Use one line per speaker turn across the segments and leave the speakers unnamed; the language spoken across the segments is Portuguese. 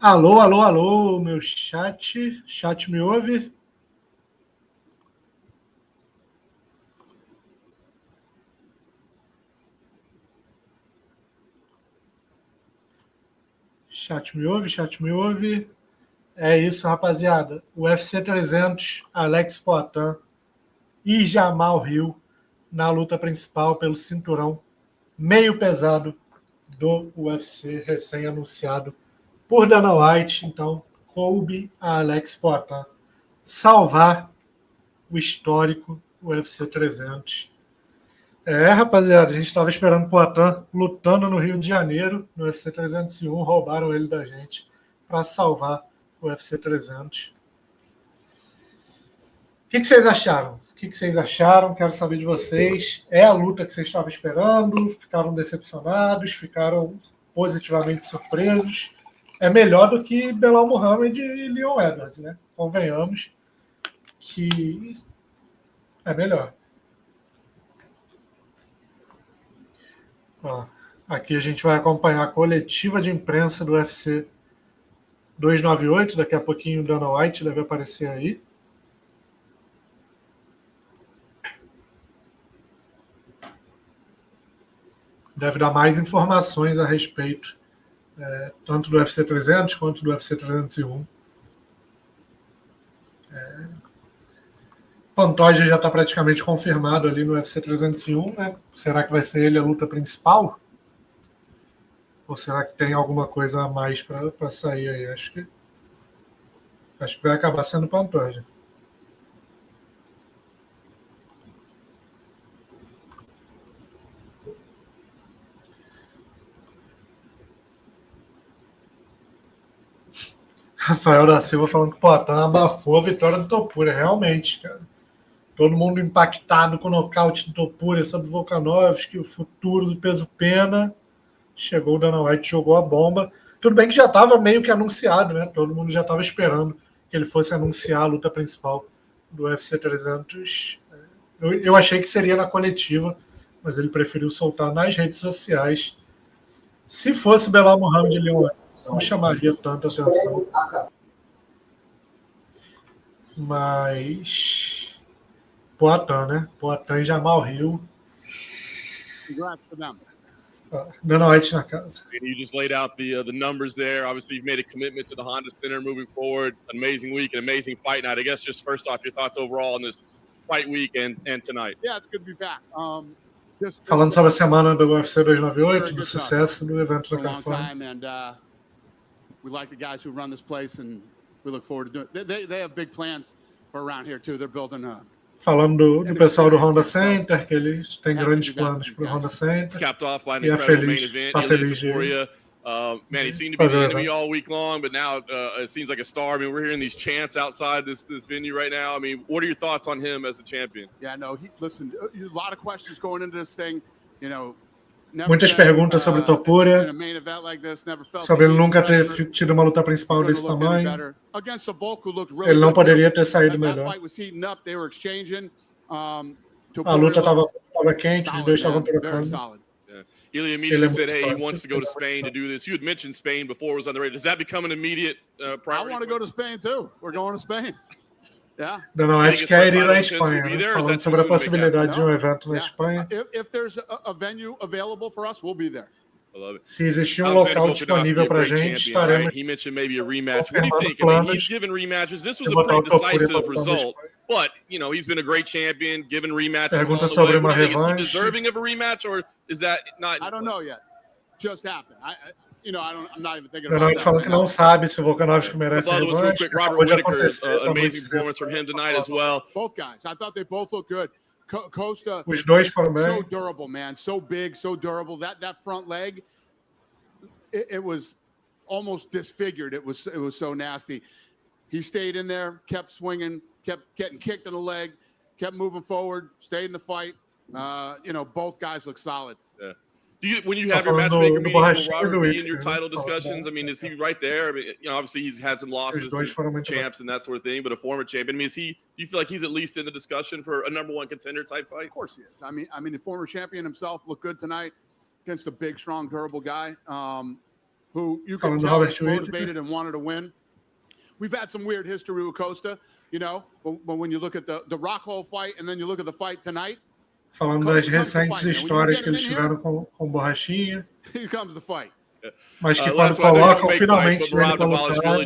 Alô, alô, alô, meu chat. Chat me ouve? Chat me ouve? Chat me ouve? É isso, rapaziada. O UFC 300, Alex Poatan e Jamal Hill na luta principal pelo cinturão meio pesado do UFC, recém-anunciado por Dana White. Então, coube a Alex Poatan salvar o histórico UFC 300. Rapaziada, a gente estava esperando o Poatan lutando no Rio de Janeiro, no UFC 301, roubaram ele da gente para salvar o UFC 300. O que vocês acharam? O que vocês acharam? Quero saber de vocês. É a luta que vocês estavam esperando? Ficaram decepcionados? Ficaram positivamente surpresos? É melhor do que Belal Muhammad e Leon Edwards, né? Convenhamos que é melhor. Ó, aqui a gente vai acompanhar a coletiva de imprensa do UFC 298. Daqui a pouquinho o Dana White deve aparecer aí. Deve dar mais informações a respeito tanto do UFC 300 quanto do UFC 301. Pantoja já está praticamente confirmado ali no UFC 301, né? Será que vai ser ele a luta principal? Ou será que tem alguma coisa a mais para sair aí? Acho que vai acabar sendo Pantoja. Rafael da Silva falando que o Poatan abafou a vitória do Topuria. Realmente, cara. Todo mundo impactado com o nocaute do Topuria sobre o Volkanovski, o futuro do peso pena. Chegou o Dana White, jogou a bomba. Tudo bem que já estava meio que anunciado, né? Todo mundo já estava esperando que ele fosse anunciar a luta principal do UFC 300. Eu achei que seria na coletiva, mas ele preferiu soltar nas redes sociais. Se fosse Belal Muhammad e Leon Edwards, não chamaria tanta atenção. Mas Poatan, né? Poatan e Jamal Hill.
Congrats for them.
Dana White na casa.
You just laid out the numbers there. Obviously, you've made a commitment to the Honda Center moving forward. An amazing week, an amazing fight night. I guess just first off, your thoughts overall on this fight week and tonight.
Yeah, it's good to be back.
Falando sobre a semana do UFC 298, do sucesso do evento da Califórnia.
And we like the guys who run this place, and we look forward to doing it. They have big plans for around here too. They're building a.
Falando do pessoal do Honda Center, que eles têm grandes planos para o Honda Center.
Capped off by an
E
incredible main
feliz,
event.
tá
Ilia
feliz
Topuria. Man, he seemed to be the enemy all week long, but now it seems like a star. I mean, we're hearing these chants outside this venue right now. I mean, what are your thoughts on him as a champion?
Yeah, no, listen, a lot of questions going into this thing, you know.
Muitas perguntas sobre Topuria, sobre ele nunca ter tido uma luta principal desse tamanho. Ele não poderia ter saído melhor. A luta estava quente, os dois estavam trocando.
Ilia immediately said, hey, he wants to go to Spain to do this. You had mentioned Spain before it was on the radar. Does that become an immediate priority?
I want to go to Spain, too. We're going to Spain. Yeah.
Dana White quer ir à Espanha, né? Falando sobre a possibilidade de um evento na Espanha.
If there's a venue available for us, we'll be there.
Se existir um local disponível para a gente, estaremos.
He mentioned maybe a rematch. What do you think? I mean, he's given rematches. This was a pretty decisive result, but you know he's been a great champion, given rematches.
Pergunta sobre uma
Is he
revanche.
deserving of a rematch, or is that not?
I don't know yet. Just happened. I'm not even thinking
about
that.
Falando que não sabe se o Volkanovski merece revanche.
Robert Whittaker, amazing performance from him tonight as well.
Both guys, I thought they both looked good. Costa,
os dois foram bem.
So durable, man. So big, so durable. That front leg, it was almost disfigured. It was so nasty. He stayed in there, kept swinging, kept getting kicked in the leg, kept moving forward, stayed in the fight. Both guys look solid.
Yeah. When you have your matchmaker meeting, will Robert be in your title discussions? I mean, is he right there? I mean, obviously he's had some losses, champs, and that sort of thing, but a former champion. I mean, do you feel like he's at least in the discussion for a number one contender type fight?
Of course he is. I mean, the former champion himself looked good tonight against a big, strong, durable guy. who you can tell is motivated and wanted to win. We've had some weird history with Costa, you know, but when you look at the Rockhold fight and then you look at the fight tonight.
Falando das recentes histórias que eles tiveram com Borrachinha.
Here comes the fight.
Mas que quando colocam finalmente ele pra lutar,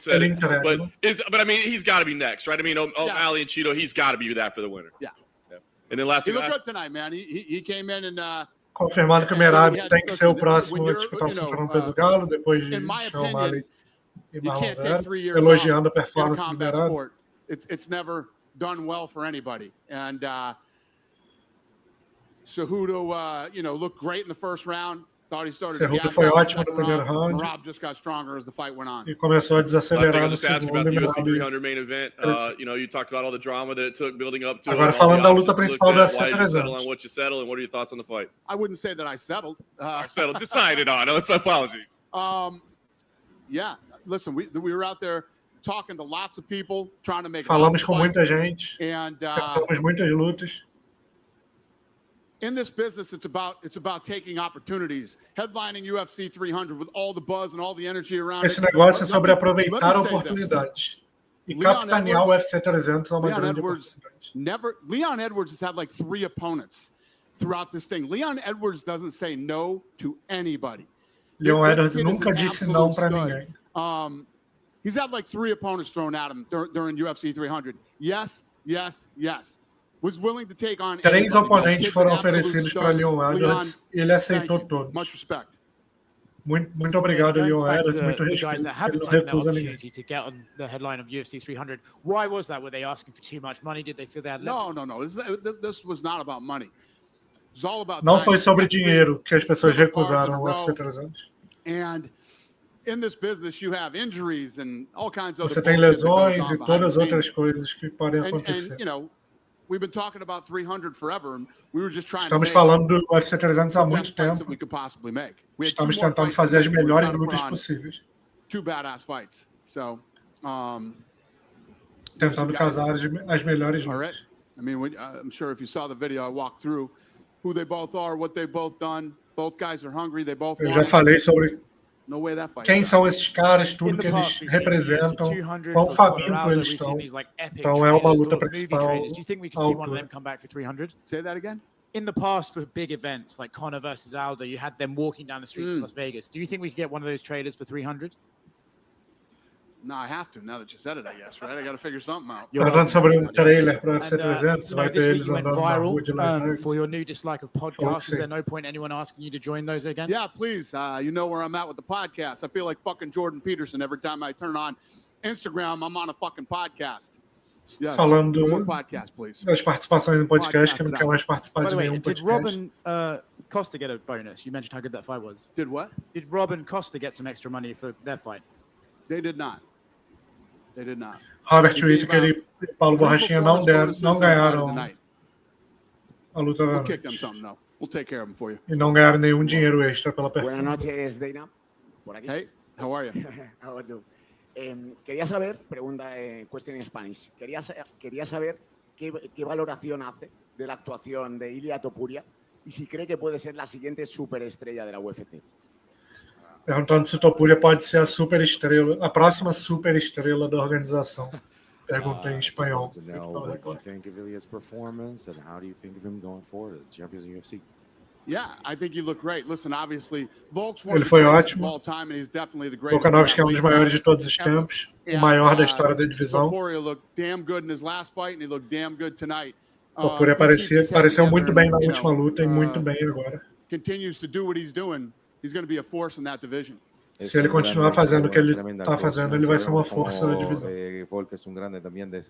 ele entrega.
But I mean, he's got to be next, right? I mean, O'Malley and Cheeto, he's got to be that for the winner.
Yeah.
And then last
he looked good tonight, man. He came in and
confirmando que o Merab tem que ser o próximo a disputar o cinturão peso galo depois de O'Malley e Marlon Vera, elogiando a performance do Merab.
It's never done well for anybody. And Cejudo, you know, looked great in the first round.
Cejudo foi ótimo no primeiro round.
Merab just got stronger as the fight went on.
E começou a desacelerar no segundo.
About the UFC 300 main event. You know, you talked about all the drama that it took building up to.
Agora falando da luta principal do UFC 300.
What you settled and what are your thoughts on the fight?
I wouldn't say that I settled.
Decided on. It's an apology.
Yeah, listen, we were out there talking to lots of people, trying to make.
Falamos com muita gente. Tentamos muitas lutas.
In this business, it's about taking opportunities. Headlining UFC 300 with all the buzz and all the energy around.
Esse negócio é sobre aproveitar oportunidades. E capitanear o UFC 300 é uma grande oportunidade.
Leon Edwards has had like 3 opponents throughout this thing. Leon Edwards doesn't say no to anybody.
Leon Edwards nunca disse não para ninguém.
He's had like 3 opponents thrown at him during UFC 300. Yes. Was willing to take on
3 oponentes foram oferecidos para Leon Edwards e ele aceitou todos.
Much respect.
Muito obrigado, Leon Edwards. Muito respeito. Ele não recusa ninguém.
To get on the headline of UFC 300. Why was that? Were they asking for too much money? Did they feel they had
No. This was not about money. It was all about.
Não foi sobre dinheiro que as pessoas recusaram o UFC 300.
And in this business, you have injuries and all kinds of.
Você tem lesões e todas as outras coisas que podem acontecer.
And, you know, we've been talking about 300 forever, and we were just trying
Estamos falando do UFC 300 há muito tempo. Estamos tentando fazer as melhores lutas possíveis.
2 badass fights. So,
tentando casar as melhores lutas.
I mean, I'm sure if you saw the video, I walked through who they both are, what they've both done. Both guys are hungry. They both.
Eu já falei sobre quem são esses caras, tudo que eles representam, quão faminto eles estão. Então é uma luta principal.
Say that again?
In the past, for big events like Conor versus Aldo, you had them walking down the streets of Las Vegas. Do you think we could get one of those trailers for 300?
No, I have to, now that you said it, I guess, right? I got to figure something out.
Falando sobre trailer para UFC 300, vai ter eles andando na rua de Las Vegas.
For your new dislike of podcasts, is there no point anyone asking you to join those again?
Yeah, please. You know where I'm at with the podcast. I feel like fucking Jordan Peterson every time I turn on Instagram. I'm on a fucking podcast. Yes.
Falando
podcast,
das participações em podcast, que não quer mais participar de nenhum podcast.
Did Robin Costa get a bonus? You mentioned how good that fight was.
Did what?
Did Robin Costa get some extra money for their fight?
They did not.
Robert Whittaker e Paulo Borrachinha não ganharam a luta da noite. E não ganharam nenhum dinheiro extra pela performance.
Buenas noches, Dana. Por aquí.
Hey, how are you?
How are you? Quería saber, question in Spanish, quería saber qué valoración hace de la actuación de Ilia Topuria y si cree que puede ser la siguiente superestrella de la UFC.
Perguntando se Topuria pode ser a superestrela, a próxima superestrela da organização. Pergunta em espanhol.
What do you think of Ilia's performance and how do you think of him going forward as champion of the UFC?
Yeah, I think he looked great. Listen, obviously,
ele foi ótimo. Volkanovski é um dos maiores de todos os tempos, o maior da história da divisão. Topuria pareceu muito bem na última luta e muito bem agora. Se ele continuar fazendo o que ele está fazendo, ele vai ser uma força da divisão.
Volk es un grande también del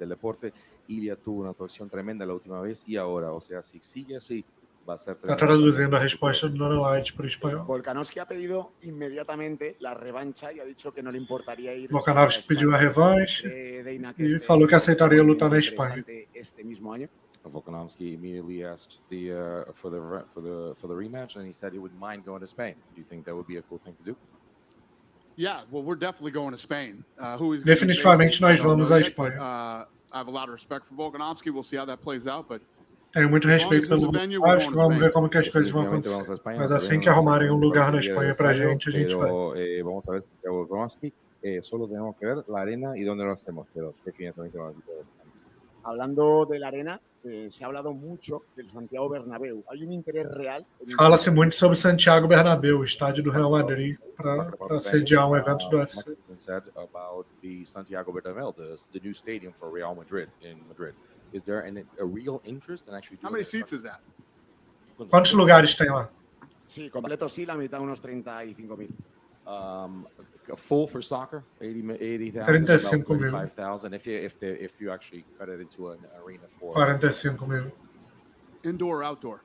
deporte. Ilia tuvo una actuación tremenda la última vez y ahora, o sea, si sigue así, va a ser
tremendo. Está traduzindo a resposta do Dana White para o espanhol.
Volkanovski ha pedido inmediatamente la revancha y ha dicho que no le importaría ir.
Volkanovski pediu a revanche e falou que aceitaria lutar na Espanha.
Este mismo año.
Volkanovski immediately asked for the rematch, and he said he wouldn't mind going to Spain. Do you think that would be a cool thing to do?
Yeah, well, we're definitely going to Spain.
Definitivamente nós vamos à Espanha.
I have a lot of respect for Volkanovski. We'll see how that plays out, but
Tenho muito respeito pelo Vasco, vamos ver como que as coisas vão acontecer. Mas assim que arrumarem um lugar na Espanha pra gente, a gente vai.
Vamos a ver si es Borrachinha. Solo tenemos que ver la arena y dónde lo hacemos, pero definitivamente vamos a ver.
Hablando de la arena, se ha hablado mucho del Santiago Bernabéu. ¿Hay un interés real?
Fala-se muito sobre Santiago Bernabéu, o estádio do Real Madrid, para sediar um evento do UFC.
About the Santiago Bernabéu, the new stadium for Real Madrid in Madrid. Is there a real interest in actually?
How many seats is that?
Quantos lugares tem lá?
Sí, completo sí, la mitad unos 35.000.
Full for soccer, 80,000. 35,000 if you actually cut it into an arena for
45,000.
Indoor or outdoor?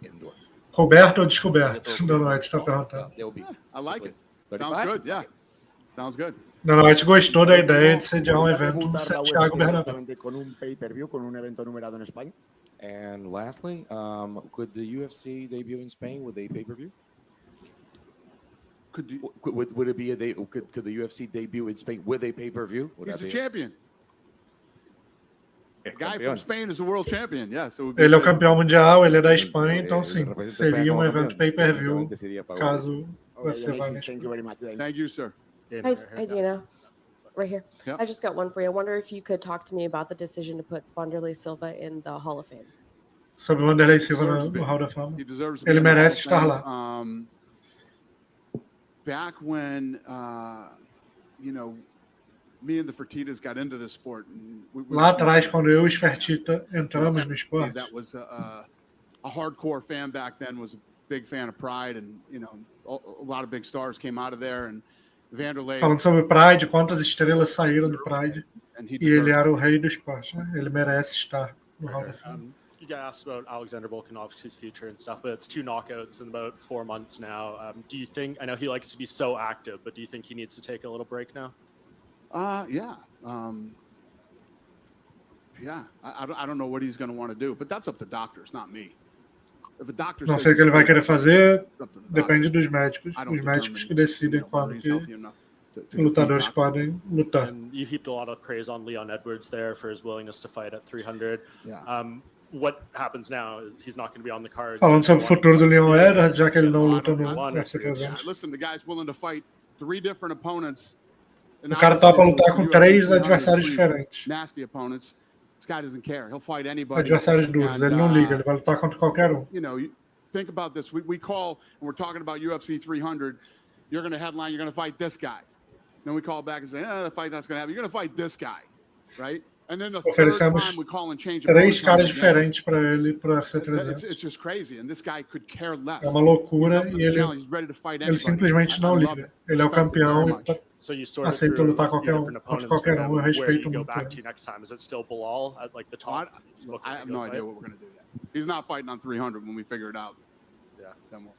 Indoor.
Coberto ou descoberto? Danoite está perguntando.
I like it. Sounds good, yeah. Sounds good.
Danoite gostou da ideia de sediar um evento no Santiago Bernabéu.
Con un pay-per-view, con un evento numerado en España.
And lastly, could the UFC debut in Spain with a pay-per-view? Would it be could the UFC debut in Spain with a pay-per-view?
He's the champion. The guy from Spain is the world champion. Yeah, so
ele é o campeão mundial, ele é da Espanha, então sim, seria um evento pay-per-view caso o UFC vá na Espanha.
Thank you, sir.
Hi, Dina. Right here.
Yep.
I just got one for you. I wonder if you could talk to me about the decision to put Wanderlei Silva in the Hall of Fame.
Sobre o Wanderlei Silva no Hall da Fama. Ele merece estar lá.
Back when, me and the Fertitas got into this sport.
Lá atrás, quando eu e os Fertitta entramos no esporte.
That was a hardcore fan back then, was a big fan of Pride, and a lot of big stars came out of there. And Wanderlei. Falando
sobre o Pride, quantas estrelas saíram do Pride, e ele era o rei do esporte, né? Ele merece estar no Hall da Fama.
You got asked about Alexander Volkanovski's future and stuff, but it's 2 knockouts in about 4 months now. Do you think, I know he likes to be so active, but do you think he needs to take a little break now?
Yeah. I don't know what he's going to want to do, but that's up to doctors, not me. If a doctor
Não sei o que ele vai querer fazer, depende dos médicos. Os médicos que decidem quando que lutadores podem lutar.
And you heaped a lot of praise on Leon Edwards there for his willingness to fight at 300. What happens now? He's not going to be on the card.
Falando sobre o futuro do Leon Edwards, já que ele não luta no UFC 300.
Listen, the guy's willing to fight 3 different opponents.
O cara topa lutar com 3 adversários diferentes.
Nasty opponents. This guy doesn't care. He'll fight anybody.
Adversários duros. Ele não liga. Ele vai lutar contra qualquer um.
Think about this. We call and we're talking about UFC 300. You're going to headline. You're going to fight this guy. Then we call back and say, the fight that's going to happen. You're going to fight this guy, right? And then the third time we call and change.
3 caras diferentes para ele para o UFC 300.
It's just crazy, and this guy could care less.
É uma loucura e ele simplesmente não liga. Ele é o campeão e aceita lutar contra qualquer um. Eu respeito muito ele.
Is it still Bilal at like the top?
I have no idea what we're going to do yet. He's not fighting on 300 when we figure it out.
Yeah. Then we'll.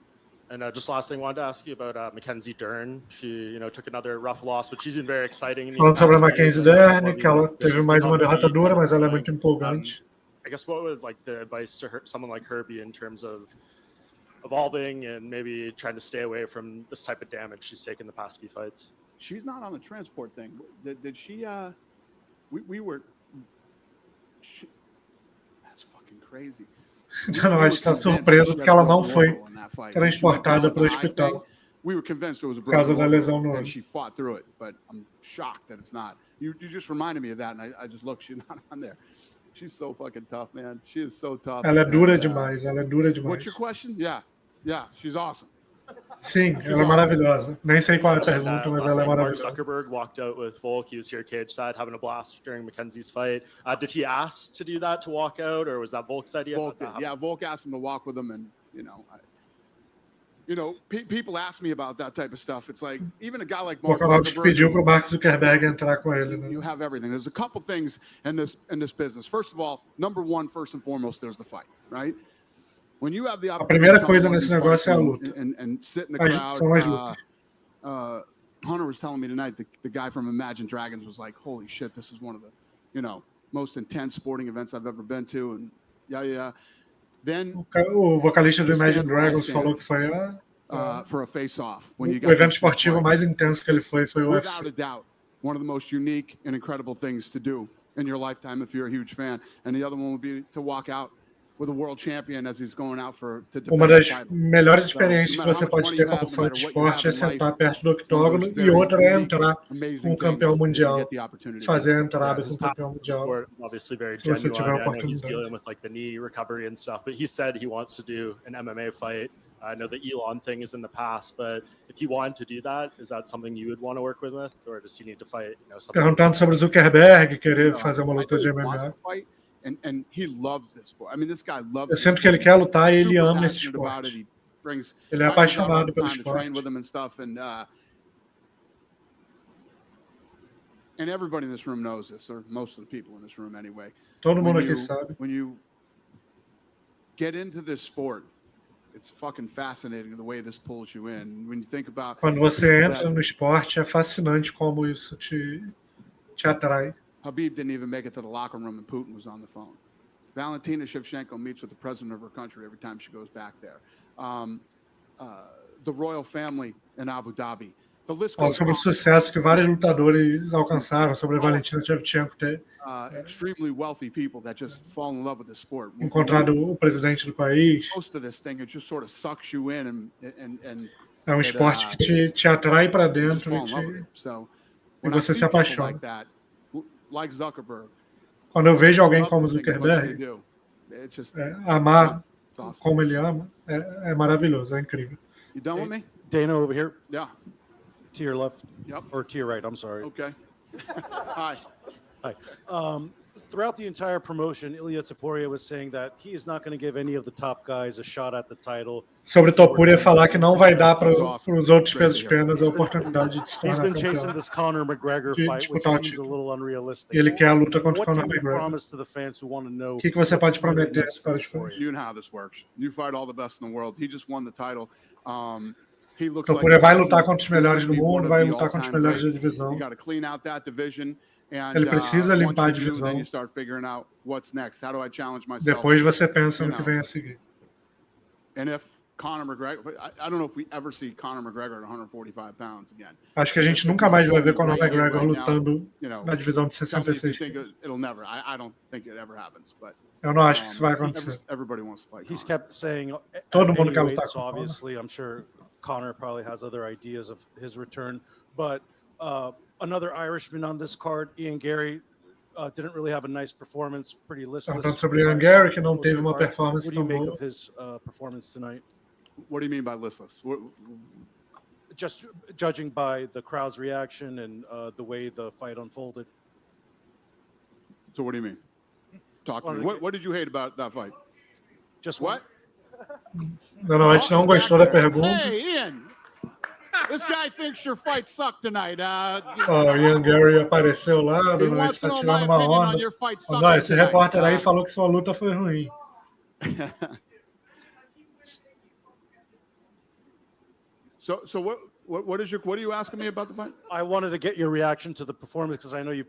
And just last thing, I wanted to ask you about Mackenzie Dern. She, took another rough loss, but she's been very exciting.
Falando sobre a Mackenzie Dern, que ela teve mais uma derrota dura, mas ela é muito empolgante.
I guess what would the advice to someone like her be in terms of evolving and maybe trying to stay away from this type of damage she's taken the past few fights?
She's not on the transport thing. Did she? We were. That's fucking crazy.
Não, está surpreso porque ela não foi transportada para o hospital por causa da lesão no olho.
She fought through it, but I'm shocked that it's not. You just reminded me of that, and I just looked. She's not on there. She's so fucking tough, man. She is so tough.
Ela é dura demais. Ela é dura demais.
What's your question? Yeah, she's awesome.
Sim, ela é maravilhosa. Nem sei qual é a pergunta, mas ela é maravilhosa.
Mark Zuckerberg walked out with Volk. He was here cage side having a blast during Mackenzie's fight. Did he ask to do that, to walk out, or was that Volk's idea?
Volk asked him to walk with him, and people ask me about that type of stuff. It's like even a guy like Mark
Zuckerberg pediu pro Mark Zuckerberg entrar com ele, né?
You have everything. There's a couple things in this business. First of all, number one, first and foremost, there's the fight, right?
A primeira coisa nesse negócio é a luta. São as lutas.
Hunter was telling me tonight, the guy from Imagine Dragons was like, "Holy shit, this is one of the, most intense sporting events I've ever been to." And then
o vocalista do Imagine Dragons falou que foi
for a face-off.
O evento esportivo mais intenso que ele foi o UFC.
Without a doubt, one of the most unique and incredible things to do in your lifetime if you're a huge fan. And the other one would be to walk out with a world champion as he's going out to
Uma das melhores experiências que você pode ter como fã de esporte é sentar perto do octógono, e outra é entrar com um campeão mundial, fazer a entrada com o campeão mundial, se você tiver a oportunidade.
Dealing with like the knee recovery and stuff, but he said he wants to do an MMA fight. I know the Elon thing is in the past, but if he wanted to do that, is that something you would want to work with, or does he need to fight?
Perguntando sobre o Zuckerberg querer fazer uma luta de MMA.
And he loves this sport. I mean, this guy loves.
Eu sinto que ele quer lutar e ele ama esse esporte. Ele é apaixonado pelo esporte.
And everybody in this room knows this, or most of the people in this room anyway.
Todo mundo aqui sabe.
When you get into this sport, it's fucking fascinating the way this pulls you in. When you think about
quando você entra no esporte, é fascinante como isso te atrai.
Habib didn't even make it to the locker room and Putin was on the phone. Valentina Shevchenko meets with the president of her country every time she goes back there. The royal family in Abu Dhabi. The list goes
sobre o sucesso que vários lutadores alcançaram, sobre a Valentina Shevchenko ter
extremely wealthy people that just fall in love with the sport.
Encontrado o presidente do país.
Most of this thing, it just sort of sucks you in and
é um esporte que te atrai para dentro e você se apaixona.
Like Zuckerberg.
Quando eu vejo alguém como Zuckerberg, amar como ele ama, é maravilhoso, é incrível.
You done with me?
Dana over here.
Yeah.
To your left.
Yep.
Or to your right, I'm sorry.
Okay. Hi.
Hi. Throughout the entire promotion, Ilia Topuria was saying that he is not going to give any of the top guys a shot at the title.
Sobre Topuria falar que não vai dar para os outros pesos penas a oportunidade de se tornar campeão.
He's been chasing this Conor McGregor fight, which seems a little unrealistic.
Ele quer a luta contra o Conor McGregor. O que você pode prometer para os fãs?
You know how this works. You fight all the best in the world. He just won the title.
Topuria vai lutar contra os melhores do mundo, vai lutar contra os melhores da divisão.
You got to clean out that division.
Ele precisa limpar a divisão. Depois você pensa no que vem a seguir. Acho que a gente nunca mais vai ver Conor McGregor lutando na divisão de 66. Eu não acho que isso vai acontecer. Todo mundo quer lutar com Conor.
Obviously, I'm sure Conor probably has other ideas of his return, but another Irishman on this card, Ian Garry, didn't really have a nice performance, pretty listless.
Falando sobre Ian Garry, que não teve uma performance tão boa.
What do you make of his performance tonight?
What do you mean by listless?
Just judging by the crowd's reaction and the way the fight unfolded.
So what do you mean? Talk to me. What did you hate about that fight?
Just
what?
Não, a gente não gostou da pergunta.
Hey, Ian! This guy thinks your fight sucked tonight.
Ian Garry apareceu lá, dando uma está tirando uma onda. Esse repórter aí falou que sua luta foi ruim.
So what are you asking me about the fight?
I wanted to get your reaction to the performance because I know you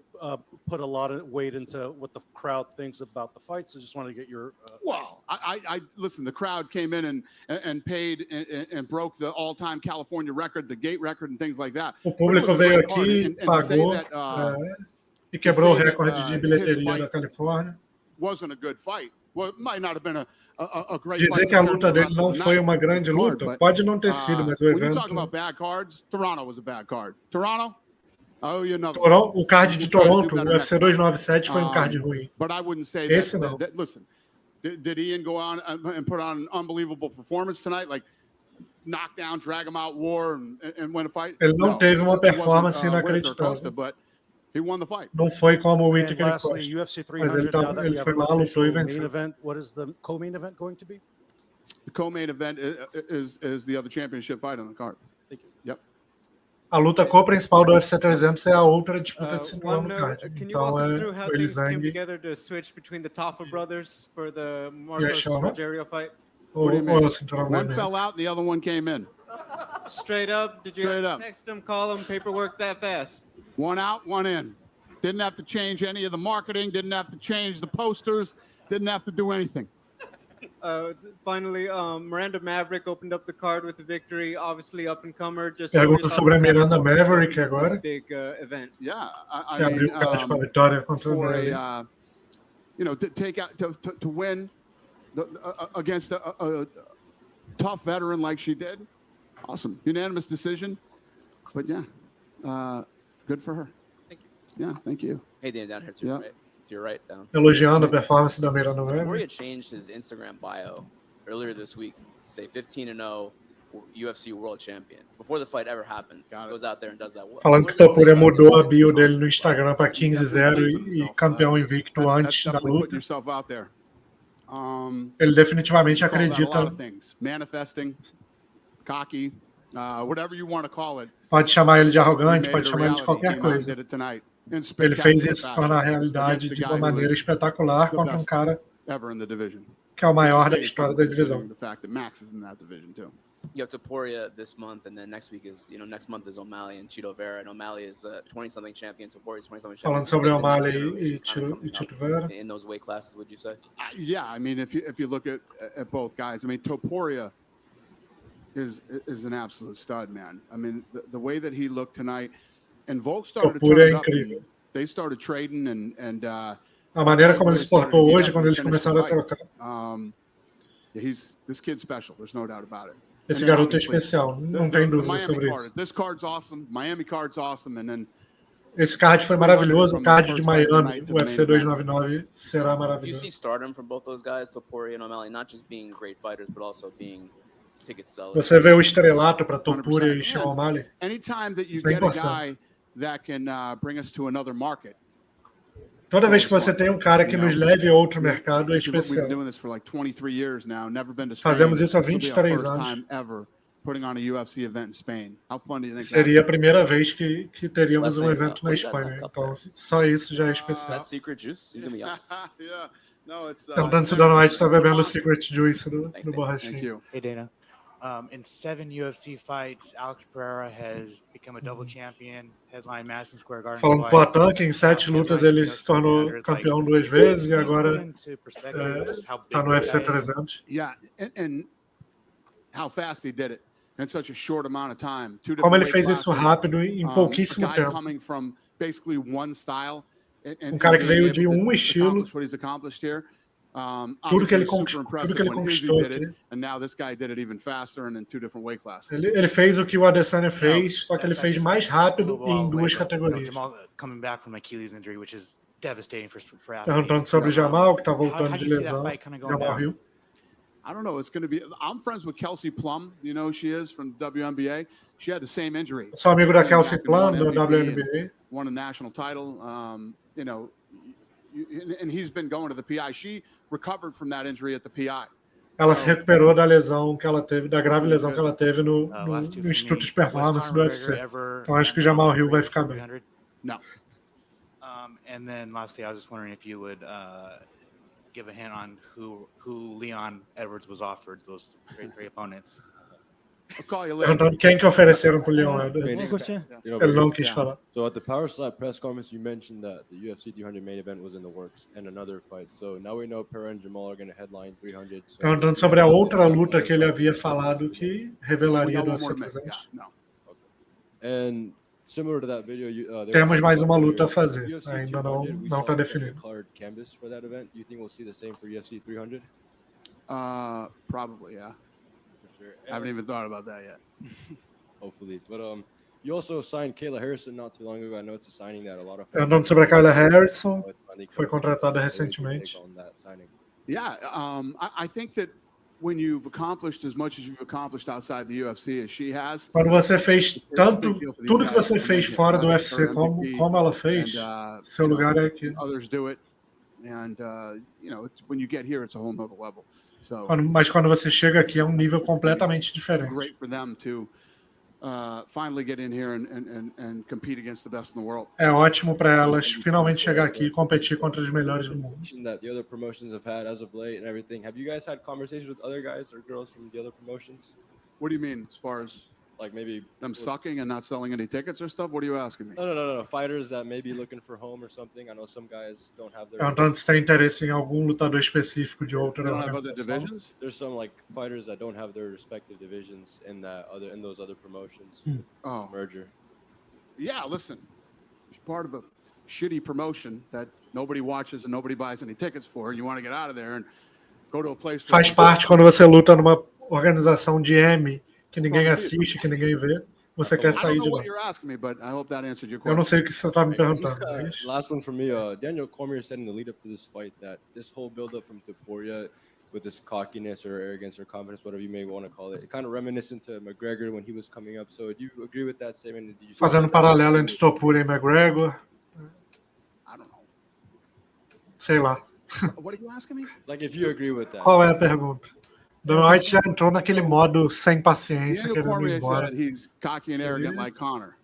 put a lot of weight into what the crowd thinks about the fight. So just wanted to get your.
Well, I listen. The crowd came in and paid and broke the all-time California record, the gate record, and things like that.
O público veio aqui, pagou e quebrou o recorde de bilheteria da Califórnia.
Wasn't a good fight. Well, it might not have been a great fight.
Dizer que a luta dele não foi uma grande luta, pode não ter sido, mas o evento.
Talk about bad cards. Toronto was a bad card. Toronto. Oh, you know.
O card de Toronto, o UFC 297 foi card ruim.
But I wouldn't say
esse não.
Listen, did Ian go on and put on an unbelievable performance tonight, like knock down, drag him out, war, and win a fight?
Ele não teve uma performance inacreditável.
But he won the fight.
Não foi como o Whittaker
Costa, mas
ele foi lá, lutou e venceu.
What is the co-main event going to be?
The co-main event is the other championship fight on the card.
Thank you.
Yep.
A luta co-principal do UFC 300 é a outra disputa de cinturão no card. Então é o Elizang o cinturão.
One fell out and the other one came in.
Straight up, did you text him, call him, paperwork that fast?
One out, one in. Didn't have to change any of the marketing, didn't have to change the posters, didn't have to do anything.
Finally, Miranda Maverick opened up the card with the victory. Obviously, up and comer.
Pergunta sobre a Miranda Maverick agora.
Big event.
Yeah,
que abriu o card com a vitória contra o Merab.
You know, to take out to win against a tough veteran like she did. Awesome. Unanimous decision. But yeah, good for her.
Thank you.
Yeah, thank you.
Hey, Dan, down here to your right. To your right, down.
Elogiando a performance da Merab.
Topuria changed his Instagram bio earlier this week to say 15-0 UFC World Champion. Before the fight ever happens, he goes out there and does that.
Falando que o Topuria mudou a bio dele no Instagram para 15-0 e campeão invicto antes da luta. Ele definitivamente acredita.
Manifesting, cocky, whatever you want to call it.
Pode chamar ele de arrogante, pode chamar ele de qualquer coisa. Ele fez isso tornar a realidade de uma maneira espetacular contra um cara que é o maior da história da divisão.
You have Topuria this month, and then next week is, next month is O'Malley and Chito Vera, and O'Malley is 20-something champion, Topuria is 20-something champion.
Falando sobre O'Malley e Chito Vera.
In those weight classes, would you say?
Yeah, I mean, if you look at both guys, I mean, Topuria is an absolute stud, man. I mean, the way that he looked tonight, and Volk started to turn up, and they started trading, and
a maneira como ele se portou hoje, quando eles começaram a trocar.
This kid's special. There's no doubt about it.
Esse garoto é especial, não tem dúvida sobre isso.
This card's awesome. Miami card's awesome, and then
esse card foi maravilhoso, o card de Miami, o UFC 299 será maravilhoso.
You see stardom from both those guys, Topuria and O'Malley, not just being great fighters, but also being ticket sellers.
Você vê o estrelato para Topuria e Sean O'Malley.
Anytime that you get a guy that can bring us to another market.
Toda vez que você tem um cara que nos leve a outro mercado é especial. Fazemos isso há 23 anos. Seria a primeira vez que teríamos um evento na Espanha. Então, só isso já é especial. Perguntando se o Dana White está bebendo o Secret Juice do Borrachinha.
Hey, Dana. In 7 UFC fights, Alex Pereira has become a double champion, headline Madison Square Garden.
Falando do Poatan, que em 7 lutas ele se tornou campeão 2 vezes e agora está no UFC 300.
Yeah, and how fast he did it in such a short amount of time.
Como ele fez isso rápido em pouquíssimo tempo.
Coming from basically one style,
cara que veio de um estilo. Tudo que ele conquistou aqui. Ele fez o que o Adesanya fez, só que ele fez mais rápido e em 2 categorias. Perguntando sobre o Jamal, que está voltando de lesão. Jamal Hill.
I don't know. It's going to be. I'm friends with Kelsey Plum. You know who she is from WNBA. She had the same injury.
Sou amigo da Kelsey Plum da WNBA.
Won a national title. And he's been going to the PI. She recovered from that injury at the PI.
Ela se recuperou da lesão que ela teve, da grave lesão que ela teve no Instituto de Performance do UFC. Então acho que o Jamal Hill vai ficar bem.
No.
And then lastly, I was just wondering if you would give a hint on who Leon Edwards was offered, those great opponents.
Perguntando quem que ofereceram para o Leon Edwards. Ele não quis falar.
So at the Power Slap press conference, you mentioned that the UFC 300 main event was in the works and another fight. So now we know Pereira and Jamal are going to headline 300. So
perguntando sobre a outra luta que ele havia falado que revelaria do UFC 300.
And similar to that video,
temos mais uma luta a fazer. Ainda não está definido.
Canvas for that event. Do you think we'll see the same for UFC 300?
Probably, yeah. Sure. I haven't even thought about that yet.
Hopefully, but you also signed Kayla Harrison not too long ago. I know it's a signing that a lot of.
Perguntando sobre a Kayla Harrison, foi contratada recentemente.
Yeah, I think that when you've accomplished as much as you've accomplished outside the UFC as she has.
Quando você fez tudo que você fez fora do UFC, como ela fez, seu lugar é aqui.
Others do it, and when you get here, it's a whole nother level.
Mas quando você chega aqui é um nível completamente diferente.
Great for them to finally get in here and compete against the best in the world.
É ótimo para elas finalmente chegar aqui e competir contra os melhores do mundo.
That the other promotions have had as of late and everything. Have you guys had conversations with other guys or girls from the other promotions?
What do you mean, as far as
like maybe
them sucking and not selling any tickets or stuff? What are you asking me?
No. Fighters that may be looking for home or something. I know some guys don't have their.
Perguntando se tem interesse em algum lutador específico de outra
organização.
There's some like fighters that don't have their respective divisions in those other promotions. Merger.
Yeah, listen. If you're part of a shitty promotion that nobody watches and nobody buys any tickets for, and you want to get out of there and
faz parte quando você luta numa organização de M que ninguém assiste, que ninguém vê. Você quer sair de lá. Eu não sei o que você está me perguntando. Mas...
Last one from me. Daniel Cormier said in the lead up to this fight that this whole build up from Topuria with this cockiness or arrogance or confidence, whatever you may want to call it, kind of reminiscent to McGregor when he was coming up. So do you agree with that statement?
Fazendo paralelo entre Topuria e McGregor.
I don't know.
Sei lá.
What are you asking me?
Like if you agree with that.
Qual é a pergunta? Don White já entrou naquele modo sem paciência, querendo ir embora.
He's cocky and arrogant like Conor.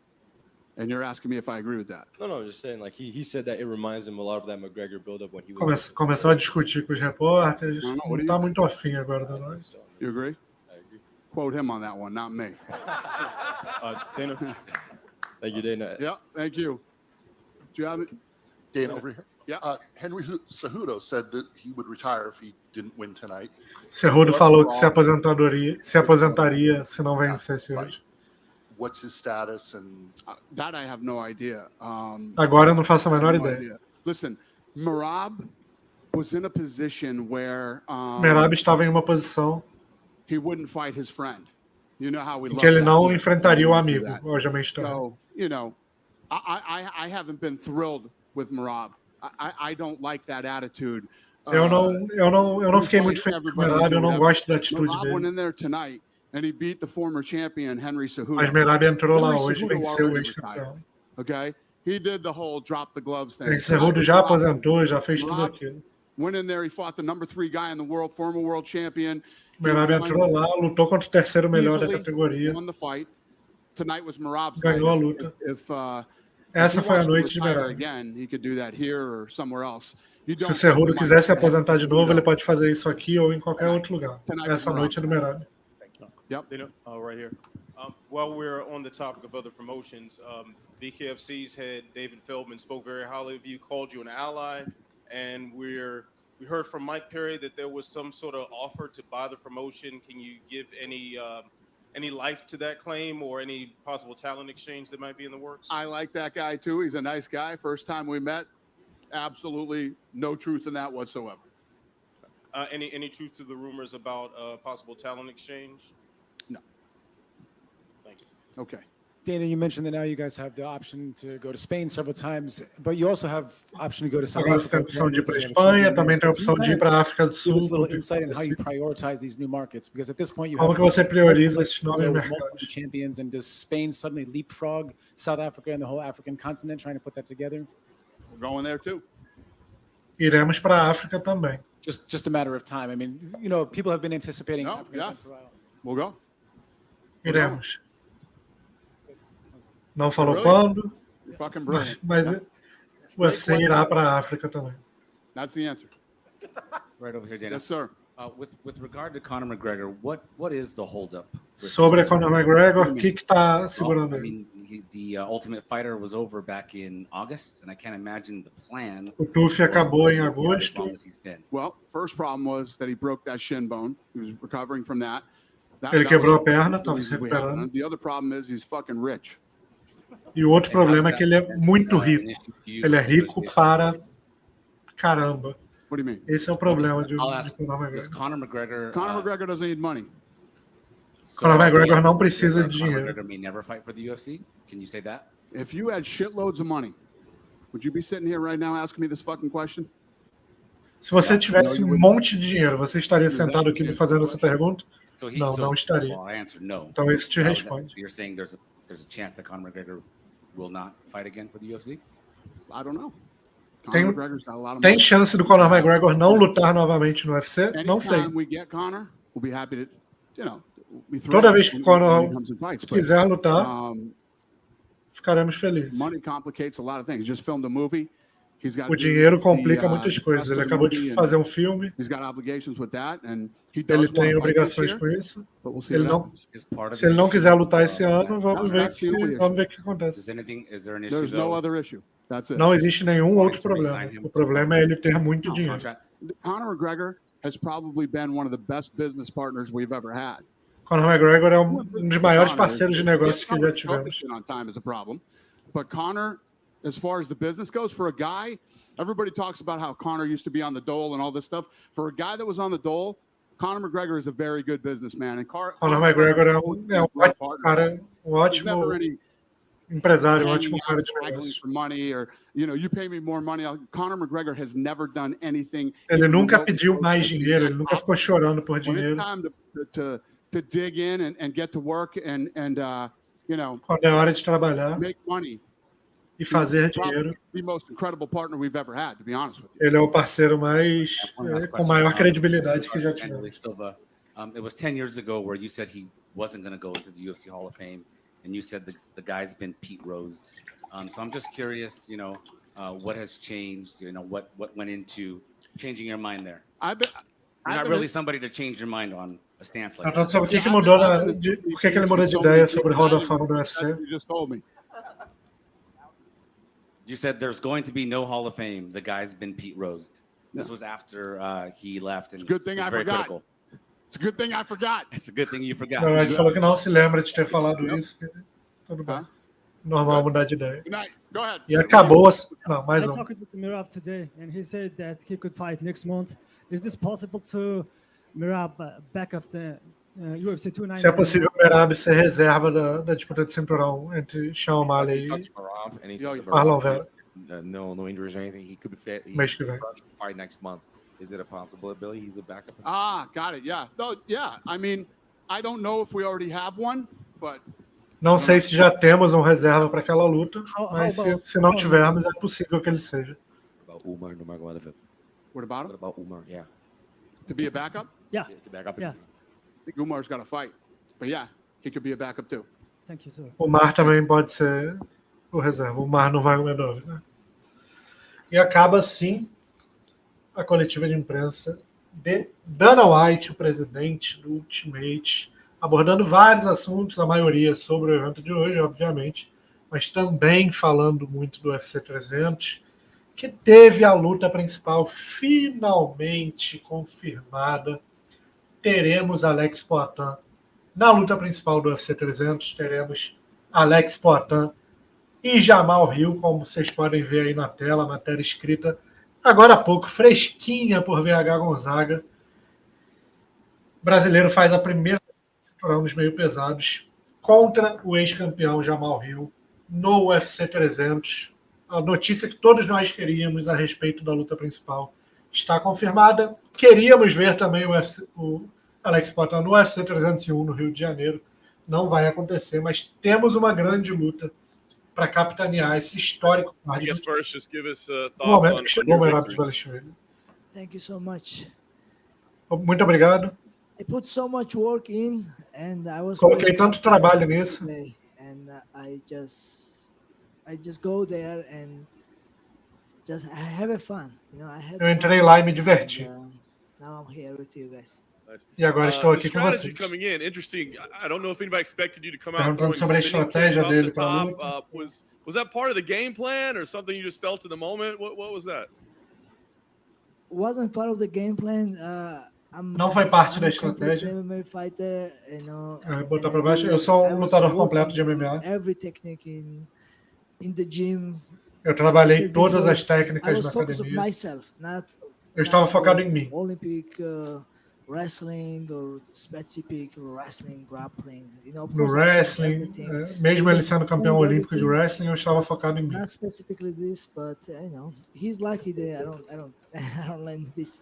And you're asking me if I agree with that.
No, just saying, like he said that it reminds him a lot of that McGregor build-up when he was...
Começou a discutir com os repórteres. Não está muito afim agora da nós.
You agree?
I agree.
Quote him on that one, not me.
Dana. Thank you, Dana.
Yeah, thank you. Do you have it?
Dana over here.
Yeah.
Henry Cejudo said that he would retire if he didn't win tonight.
Cejudo falou que se aposentaria se não vencesse hoje.
What's his status and
that I have no idea.
Agora eu não faço a menor ideia.
Listen, Merab was in a position where
Merab estava em uma posição
he wouldn't fight his friend. You know how we
em que ele não enfrentaria o amigo, hoje é meio estranho.
So, you know, I haven't been thrilled with Merab. I don't like that attitude.
Eu não fiquei muito feliz com o Merab, eu não gosto da atitude dele.
Went in there tonight and he beat the former champion Henry Cejudo.
Mas Merab entrou lá hoje e venceu o ex-campeão.
Okay? He did the whole drop the gloves thing.
Cejudo já aposentou, já fez tudo aquilo.
Went in there, he fought the number 3 guy in the world, former world champion.
Merab entrou lá, lutou contra o terceiro melhor da categoria.
Won the fight. Tonight was Merab's
ganhou a luta. Essa foi a noite de Merab. Se o Cejudo quiser se aposentar de novo, ele pode fazer isso aqui ou em qualquer outro lugar. Essa noite é do Merab.
Yep. Right here. While we're on the topic of other promotions, BKFC's head David Feldman spoke very highly of you, called you an ally, and we heard from Mike Perry that there was some sort of offer to buy the promotion. Can you give any life to that claim or any possible talent exchange that might be in the works?
I like that guy too. He's a nice guy. First time we met, absolutely no truth in that whatsoever.
Any truth to the rumors about possible talent exchange?
No.
Thank you.
Okay.
Dana, you mentioned that now you guys have the option to go to Spain several times, but you also have option to go to South
Africa. Tem a opção de ir para a Espanha, também tem a opção de ir para a África do Sul.
Insight on how you prioritize these new markets, because at this point you
Como que você prioriza esses novos mercados?
Champions, and does Spain suddenly leapfrog South Africa and the whole African continent, trying to put that together?
We're going there too.
Iremos para a África também.
Just a matter of time. I mean, you know, people have been anticipating.
No, yeah. We'll go.
Iremos. Não falou quando, mas o UFC irá para a África também.
That's the answer.
Right over here, Dana.
Yes, sir.
With regard to Conor McGregor, what is the holdup?
Sobre Conor McGregor, o que está segurando ele?
I mean, the Ultimate Fighter was over back in August, and I can't imagine the plan.
O TUF acabou em agosto.
Well, first problem was that he broke that shin bone. He was recovering from that.
Ele quebrou a perna, estava se recuperando.
The other problem is he's fucking rich.
E o outro problema é que ele é muito rico. Ele é rico para caramba.
What do you mean?
Esse é o problema de
Conor McGregor.
Conor McGregor doesn't need money.
Conor McGregor não precisa de dinheiro.
Conor McGregor may never fight for the UFC. Can you say that?
If you had shitloads of money, would you be sitting here right now asking me this fucking question?
Se você tivesse um monte de dinheiro, você estaria sentado aqui me fazendo essa pergunta? Não, não estaria. Então isso te responde.
You're saying there's a chance that Conor McGregor will not fight again for the UFC?
I don't know.
Tem chance do Conor McGregor não lutar novamente no UFC? Não sei. Toda vez que o Conor quiser lutar, ficaremos felizes. O dinheiro complica muitas coisas. Ele acabou de fazer um filme. Ele tem obrigações com isso. Se ele não quiser lutar esse ano, vamos ver o que acontece. Não existe nenhum outro problema. O problema é ele ter muito dinheiro.
Conor McGregor has probably been one of the best business partners we've ever had.
Conor McGregor é um dos maiores parceiros de negócios que já tivemos.
But Conor as far as the business goes. For a guy, everybody talks about how Conor used to be on the dole and all this stuff. For a guy that was on the dole, Conor McGregor is a very good businessman. And Conor
McGregor é um ótimo cara, um ótimo empresário, um ótimo cara de negócio.
For money or, you know, you pay me more money. Conor McGregor has never done anything.
Ele nunca pediu mais dinheiro, ele nunca ficou chorando por dinheiro.
To dig in and get to work and you know,
quando é hora de trabalhar,
make money,
e fazer dinheiro.
The most incredible partner we've ever had, to be honest with you.
Ele é o parceiro mais com maior credibilidade que já tivemos.
It was 10 years ago where you said he wasn't going to go into the UFC Hall of Fame, and you said the guy's been Pete Rose. So I'm just curious, you know, what has changed? You know, what went into changing your mind there? You're not really somebody to change your mind on a stance like that.
Sabe o que mudou por que ele mudou de ideia sobre o Hall da Fama do UFC?
You just told me.
You said there's going to be no Hall of Fame. The guy's been Pete Rosed. This was after he left, and
good thing I forgot.
Critical.
It's a good thing I forgot.
It's a good thing you forgot.
Não, ele falou que não se lembra de ter falado isso. Tudo bem. Normal mudar de ideia.
Go ahead.
E acabou. Não, mais
I talked with Merab today, and he said that he could fight next month. Is this possible to Merab back of the UFC 290?
Se é possível Merab ser reserva da disputa de cinturão entre Sean O'Malley e Marlon Vera.
No injuries or anything. He could be fit.
Mês que vem.
Fight next month. Is it a possibility he's a backup?
Got it. Yeah. No, yeah. I mean, I don't know if we already have one, but
não sei se já temos um reserva para aquela luta, mas se não tivermos, é possível que ele seja.
Umar Nurmagomedov.
What about him?
What about Umar? Yeah.
To be a backup?
Yeah.
To backup.
Yeah.
I think Umar's got to fight, but yeah, he could be a backup too.
Thank you, sir.
O Mar também pode ser o reserva, o Mar Nurmagomedov, né? E acaba assim a coletiva de imprensa de Dana White, o presidente do Ultimate, abordando vários assuntos, a maioria sobre o evento de hoje, obviamente, mas também falando muito do UFC 300, que teve a luta principal finalmente confirmada. Teremos Alex Poatan na luta principal do UFC 300, teremos Alex Poatan e Jamal Hill, como vocês podem ver aí na tela, a matéria escrita agora há pouco, fresquinha por VH Gonzaga. O brasileiro faz a primeira cinturão dos meio pesados contra o ex-campeão Jamal Hill no UFC 300. A notícia que todos nós queríamos a respeito da luta principal está confirmada. Queríamos ver também o Alex Poatan no UFC 301 no Rio de Janeiro. Não vai acontecer, mas temos uma grande luta para capitanear esse histórico card. No momento que chegou o Merab Dvalishvili.
Thank you so much.
Muito obrigado.
I put so much work in, and I was
coloquei tanto trabalho nisso.
And I just go there and just have fun. You know,
eu entrei lá e me diverti.
Now I'm here with you guys.
E agora estou aqui com vocês. Perguntando sobre a estratégia dele para a luta.
Was that part of the game plan or something you just felt in the moment? What was that?
Wasn't part of the game plan.
Não foi parte da estratégia. Botar para baixo. Eu sou um lutador completo de MMA. Eu trabalhei todas as técnicas na academia. Eu estava focado em mim.
Wrestling or specific wrestling, grappling, you know.
No wrestling, mesmo ele sendo campeão olímpico de wrestling, eu estava focado em mim.
Not specifically this, but you know, he's lucky that I don't learn this.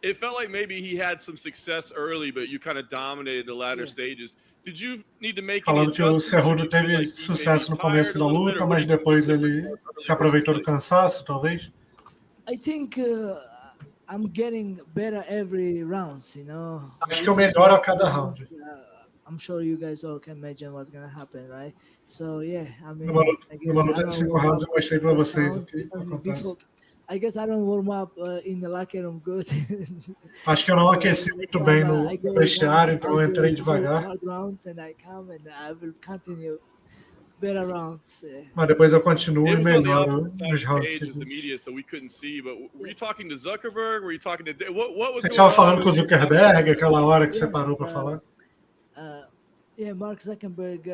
It felt like maybe he had some success early, but you kind of dominated the latter stages. Did you need to make
falando que o Cejudo teve sucesso no começo da luta, mas depois ele se aproveitou do cansaço, talvez?
I think I'm getting better every round, you know.
Acho que eu melhoro a cada round.
I'm sure you guys all can imagine what's going to happen, right? So yeah, I mean,
numa luta de 5 rounds eu mostrei para vocês o que acontece.
I guess I don't warm up in the locker room good.
Acho que eu não aqueci muito bem no vestiário, então eu entrei devagar. Mas depois eu continuo e melhoro nos rounds seguintes. Você estava falando com o Zuckerberg aquela hora que você parou para falar?
Yeah, Mark Zuckerberg,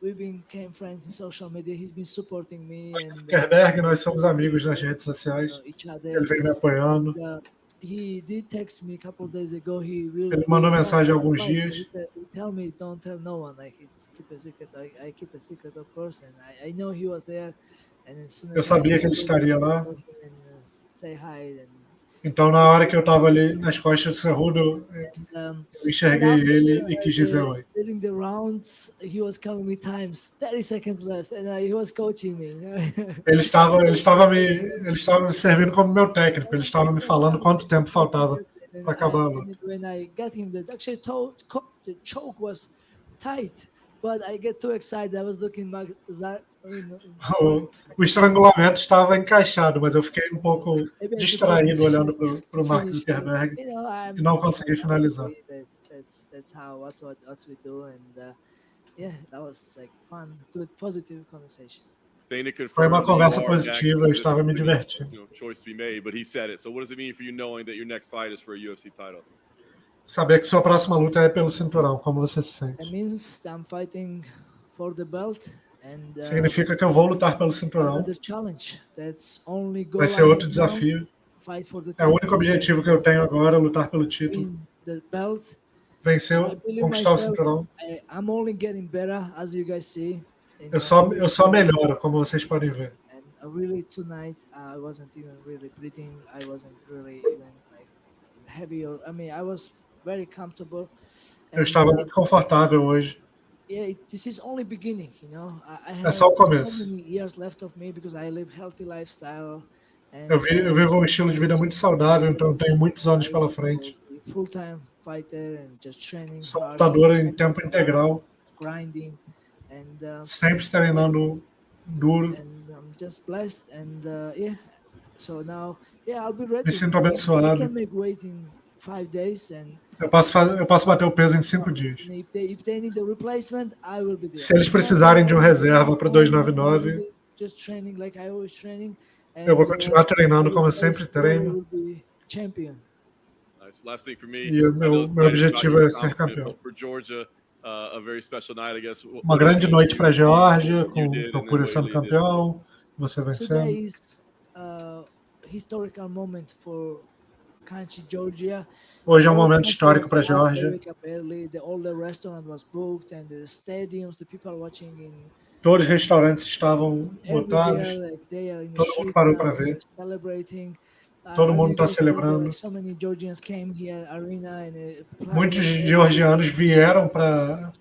we became friends in social media. He's been supporting me.
Zuckerberg, nós somos amigos nas redes sociais. Ele vem me apoiando.
He did text me a couple of days ago.
Ele mandou mensagem há alguns dias.
He tell me, don't tell no one. Like, it's keep a secret. I keep a secret, of course. And I know he was there. And as soon as
Eu sabia que ele estaria lá.
Say hi. And,
então, na hora que eu estava ali nas costas do Cejudo, eu enxerguei ele e quis dizer oi.
During the rounds, he was calling me times, 30 seconds left, and he was coaching me.
Ele estava me servindo como meu técnico. Ele estava me falando quanto tempo faltava para acabar a luta.
When I got him, actually the choke was tight, but I get too excited. I was looking back.
O estrangulamento estava encaixado, mas eu fiquei um pouco distraído olhando para o Mark Zuckerberg e não consegui finalizar.
That's what we do, and yeah, that was like fun, good, positive conversation.
Foi uma conversa positiva, eu estava me divertindo.
Choice to be made, but he said it. So what does it mean for you knowing that your next fight is for a UFC title?
Saber que sua próxima luta é pelo cinturão, como você se sente?
It means I'm fighting for the belt. And,
significa que eu vou lutar pelo cinturão. Vai ser outro desafio. É o único objetivo que eu tenho agora, lutar pelo título. Vencer, conquistar o cinturão. Eu só melhoro, como vocês podem ver.
Really tonight, I wasn't even really breathing. I wasn't really even like heavy or I was very comfortable.
Eu estava muito confortável hoje.
Yeah, this is only beginning, you know. I
have so
many years left of me because I live healthy lifestyle.
Eu vivo um estilo de vida muito saudável, então tenho muitos anos pela frente.
Full-time fighter and just training.
Sou lutador em tempo integral.
Grinding and
sempre treinando duro.
And I'm just blessed and yeah. So now, yeah, I'll be ready.
Me sinto abençoado.
I can make weight in 5 days and
eu posso bater o peso em 5 dias. Se eles precisarem de uma reserva para 299, eu vou continuar treinando como eu sempre treino. E o meu objetivo é ser campeão. Uma grande noite para a Geórgia, com o Topuria sendo campeão, você vencendo. Hoje é um momento histórico para a Geórgia. Todos os restaurantes estavam lotados. Todo mundo parou para ver. Todo mundo está celebrando. Muitos georgianos vieram para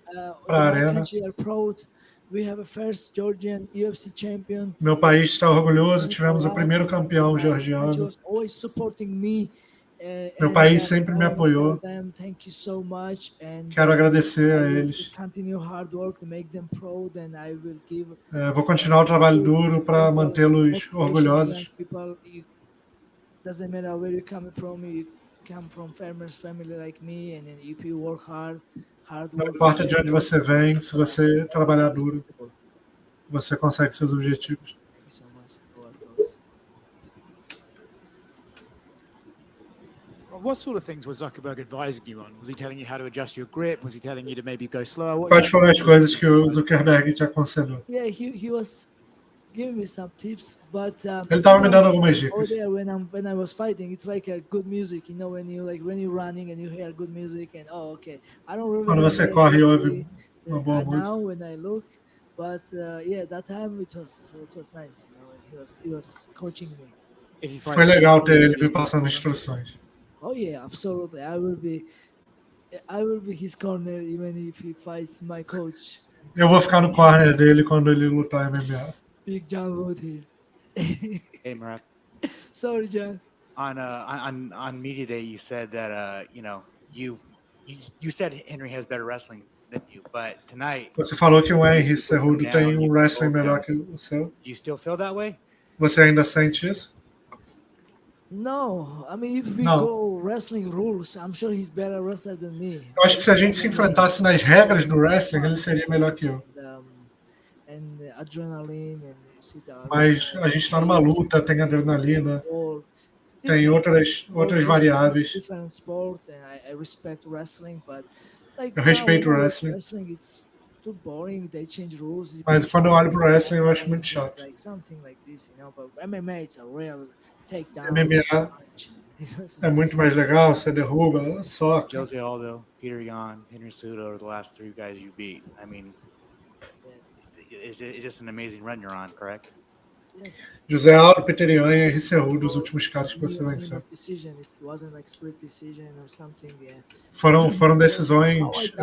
a arena. Meu país está orgulhoso. Tivemos o primeiro campeão georgiano. Meu país sempre me apoiou. Quero agradecer a eles. Vou continuar o trabalho duro para mantê-los orgulhosos. Não importa de onde você vem, se você trabalhar duro, você consegue seus objetivos.
What sort of things was Zuckerberg advising you on? Was he telling you how to adjust your grip? Was he telling you to maybe go slower?
Quais foram as coisas que o Zuckerberg te aconselhou?
Yeah, he was giving me some tips, but
ele estava me dando algumas dicas.
When I was fighting, it's like a good music, you know, when you're running and you hear good music and okay. I don't really.
Quando você corre, ouve uma boa música.
Now when I look, but yeah, that time it was nice, you know. He was coaching me.
Foi legal ter ele me passando instruções.
Oh yeah, absolutely. I will be his corner even if he fights my coach.
Eu vou ficar no corner dele quando ele lutar MMA.
Big John Wood here.
Hey, Merab.
Sorry, John.
On media day, you said that you know you said Henry has better wrestling than you, but tonight.
Você falou que o Henry Cejudo tem um wrestling melhor que o seu.
Do you still feel that way?
Você ainda sente isso?
No, I mean if we go wrestling rules, I'm sure he's better wrestler than me.
Eu acho que se a gente se enfrentasse nas regras do wrestling, ele seria melhor que eu. Mas a gente está numa luta, tem adrenalina, tem outras variáveis.
Different sport, and I respect wrestling, but
Eu respeito o wrestling. Mas quando eu olho pro wrestling, eu acho muito chato. MMA é muito mais legal, você derruba, soca.
Jose Aldo, Peter Yan, Henry Cejudo are the last 3 guys you beat. I mean, it's just an amazing run you're on, correct?
José Aldo, Peter Yan e Henry Cejudo, os últimos caras que você venceu. Foram decisões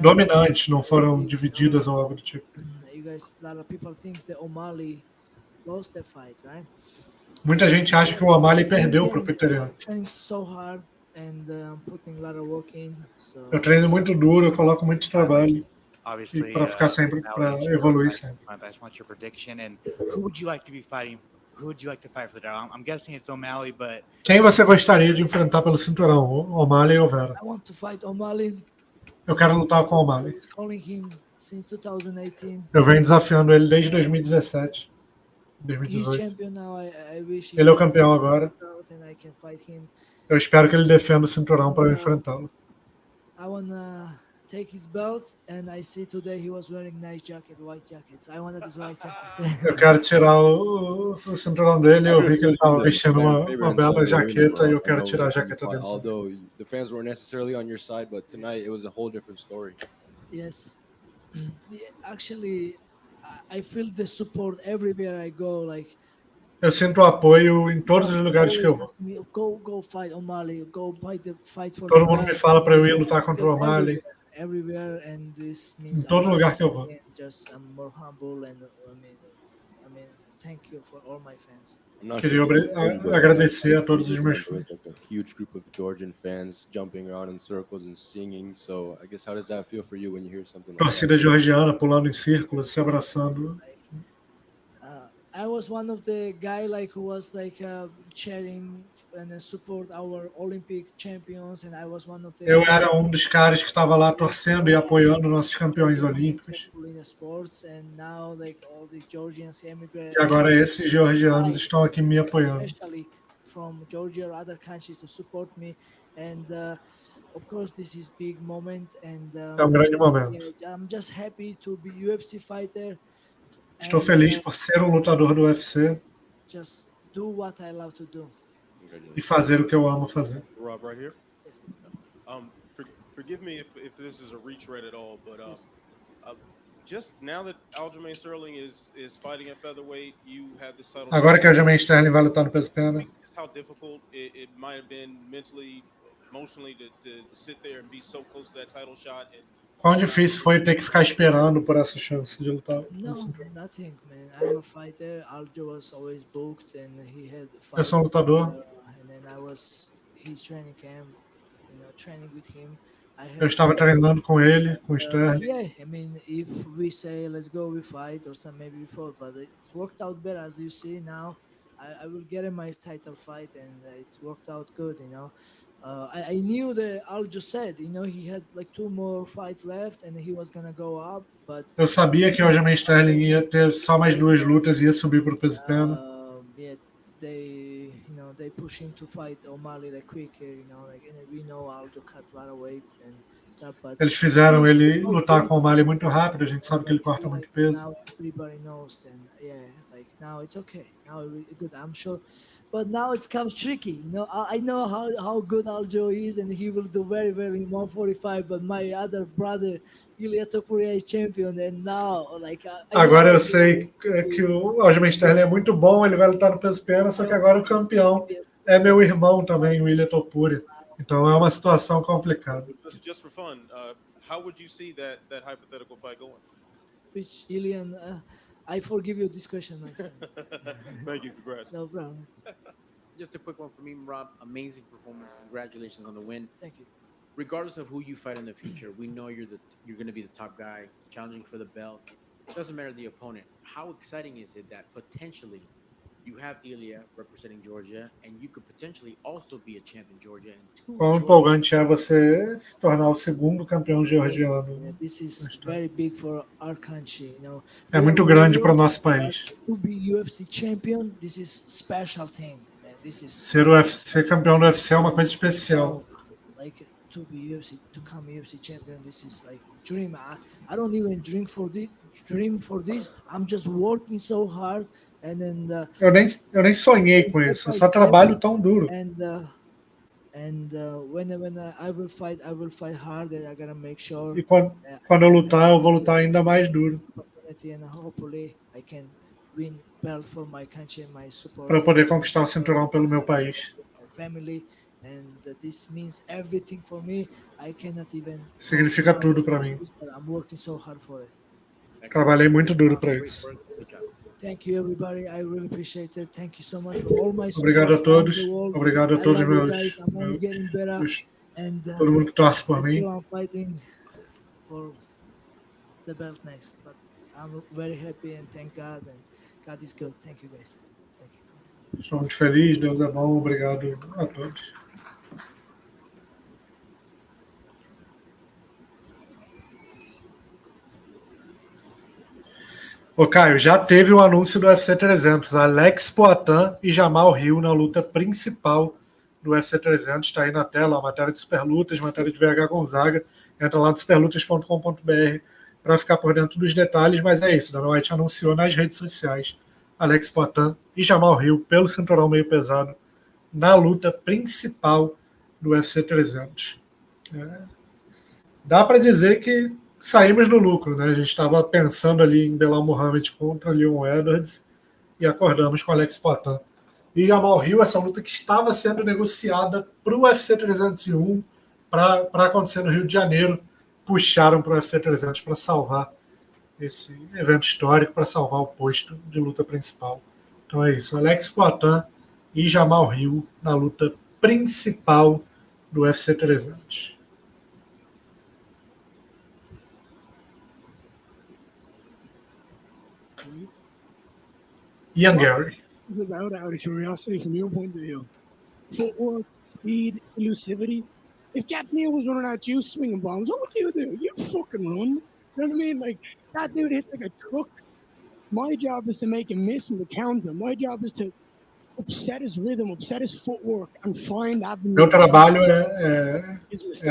dominantes, não foram divididas ou algo do tipo. Muita gente acha que o O'Malley perdeu para o Peter Yan. Eu treino muito duro, eu coloco muito trabalho.
Obviously,
para ficar sempre, para evoluir sempre.
I just want your prediction. And who would you like to be fighting? Who would you like to fight for the title? I'm guessing it's O'Malley, but
quem você gostaria de enfrentar pelo cinturão, O'Malley ou Vera?
I want to fight O'Malley.
Eu quero lutar com o O'Malley.
Calling him since 2018.
Eu venho desafiando ele desde 2017, 2018. Ele é o campeão agora. Eu espero que ele defenda o cinturão para eu enfrentá-lo.
I wanna take his belt, and I see today he was wearing nice jacket, white jackets. I wanted this white jacket.
Eu quero tirar o cinturão dele. Eu vi que ele estava vestindo uma bela jaqueta e eu quero tirar a jaqueta dele.
Although the fans weren't necessarily on your side, but tonight it was a whole different story.
Yes, actually, I feel the support everywhere I go. Like,
eu sinto o apoio em todos os lugares que eu vou.
Go fight O'Malley. Go fight for.
Todo mundo me fala para eu ir lutar contra o O'Malley.
Everywhere, and this means
em todo lugar que eu vou.
Just I'm more humble, and I mean, thank you for all my fans.
Queria agradecer a todos os meus fãs.
A huge group of Georgian fans jumping around in circles and singing. So I guess how does that feel for you when you hear something like that?
Torcida georgiana pulando em círculos, se abraçando.
I was one of the guy who was cheering and support our Olympic champions, and I was one of the.
Eu era dos caras que estava lá torcendo e apoiando nossos campeões olímpicos. E agora esses georgianos estão aqui me apoiando.
From Georgia or other countries to support me, and of course this is big moment, and
é grande momento.
I'm just happy to be UFC fighter.
Estou feliz por ser lutador do UFC.
Just do what I love to do.
E fazer o que eu amo fazer.
Rob, right here. Forgive me if this is a retread at all, but just now that Aljamain Sterling is fighting at featherweight, you have this title.
Agora que Aljamain Sterling vai lutar no peso pena.
How difficult it might have been mentally, emotionally to sit there and be so close to that title shot.
Quão difícil foi ter que ficar esperando por essa chance de lutar?
No, nothing, man. I'm a fighter. Aljo was always booked, and he had.
Eu sou lutador.
And then I was his training camp, training with him.
Eu estava treinando com ele, com o Sterling.
Yeah, I mean, if we say let's go, we fight, or some maybe before, but it's worked out better as you see now. I will get in my title fight, and it's worked out good, I knew that Aljo said, he had 2 more fights left, and he was gonna go up, but.
Eu sabia que o Aljamain Sterling ia ter só mais 2 lutas e ia subir para o peso pena.
Yeah, they push him to fight O'Malley quicker, and we know Aljo cuts a lot of weight and stuff, but.
Eles fizeram ele lutar com o O'Malley muito rápido. A gente sabe que ele corta muito peso.
Now everybody knows, then now it's okay. Now it's good, I'm sure. But now it comes tricky, I know how good Aljo is, and he will do very well in 145. But my other brother, Ilia Topuria, is champion, and now
agora eu sei que o Aljamain Sterling é muito bom, ele vai lutar no peso pena, só que agora o campeão é meu irmão também, o Ilia Topuria. Então é uma situação complicada.
Just for fun, how would you see that hypothetical fight going?
Which Ilian? I forgive you this question.
Thank you. Congrats.
No problem.
Just a quick one for me, Rob. Amazing performance. Congratulations on the win.
Thank you.
Regardless of who you fight in the future, we know you're going to be the top guy challenging for the belt. It doesn't matter the opponent. How exciting is it that potentially you have Ilia representing Georgia, and you could potentially also be a champ in Georgia?
Quão empolgante é você se tornar o segundo campeão georgiano?
This is very big for our country,
É muito grande para o nosso país.
To be UFC champion, this is special thing.
Ser campeão do UFC é uma coisa especial.
to be UFC, to come UFC champion. This is like dream. I don't even dream for this. I'm just working so hard, and then
eu nem sonhei com isso. Eu só trabalho tão duro.
When I will fight hard, and I gotta make sure.
E quando eu lutar, eu vou lutar ainda mais duro.
And hopefully I can win belt for my country and my support.
Para poder conquistar o cinturão pelo meu país.
Family, and this means everything for me. I cannot even.
Significa tudo para mim.
I'm working so hard for it.
Trabalhei muito duro para isso.
Thank you, everybody. I really appreciate it. Thank you so much for all my support.
Obrigado a todos. Obrigado a todos meus. Todo mundo que torce por mim.
I'm fighting for the belt next, but I'm very happy and thank God. And God is good. Thank you, guys. Thank you.
Estou muito feliz. Deus é bom. Obrigado a todos. Ô Caio, já teve o anúncio do UFC 300, Alex Poatan e Jamal Hill na luta principal do UFC 300, está aí na tela, a matéria de Super Lutas, matéria de VH Gonzaga, entra lá no superlutas.com.br para ficar por dentro dos detalhes, mas é isso, Dana White anunciou nas redes sociais Alex Poatan e Jamal Hill pelo cinturão meio pesado na luta principal do UFC 300. Dá para dizer que saímos no lucro, né? A gente estava pensando ali em Belal Muhammad contra Leon Edwards e acordamos com Alex Poatan. E Jamal Hill, essa luta que estava sendo negociada para o UFC 301 para acontecer no Rio de Janeiro, puxaram para o UFC 300 para salvar esse evento histórico, para salvar o posto de luta principal. Então é isso, Alex Poatan e Jamal Hill na luta principal do UFC 300. Ian Garry.
It's about, out of curiosity, from your point of view, footwork, speed, elusivity. If Geoff Neal was running at you swinging bombs, what would you do? You'd fucking run. You know what I mean? Like, that dude hit like a truck. My job is to make him miss and to counter. My job is to upset his rhythm, upset his footwork, and find avenues.
Meu trabalho é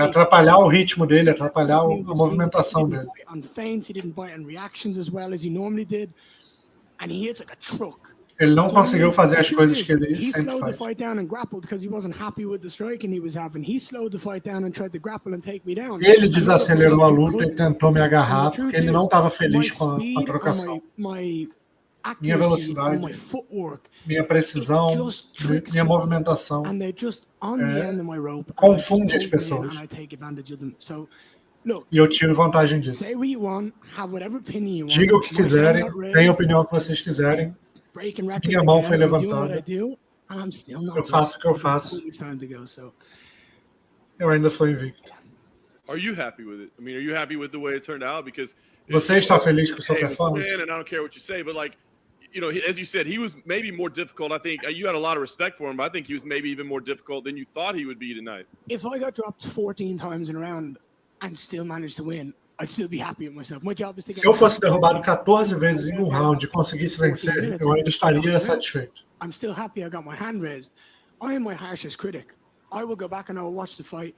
atrapalhar o ritmo dele, atrapalhar a movimentação dele.
On feints, he didn't bite on reactions as well as he normally did. And he hits like a truck.
Ele não conseguiu fazer as coisas que ele sempre faz.
He slowed the fight down and grappled because he wasn't happy with the striking he was having. He slowed the fight down and tried to grapple and take me down.
Ele desacelerou a luta e tentou me agarrar porque ele não estava feliz com a trocação. Minha velocidade, minha precisão, minha movimentação confunde as pessoas. E eu tive vantagem disso. Diga o que quiserem, tenha a opinião que vocês quiserem. Minha mão foi levantada. Eu faço o que eu faço. Eu ainda sou invicto.
Are you happy with it? I mean, are you happy with the way it turned out? Because
você está feliz com sua performance?
And I don't care what you say, but like, you know, as you said, he was maybe more difficult. I think you had a lot of respect for him, but I think he was maybe even more difficult than you thought he would be tonight.
If I got dropped 14 times in a round and still managed to win, I'd still be happy with myself. My job is to get.
Se eu fosse derrubado 14 vezes em um round e conseguisse vencer, eu ainda estaria satisfeito.
I'm still happy I got my hand raised. I am my harshest critic. I will go back and I will watch the fight.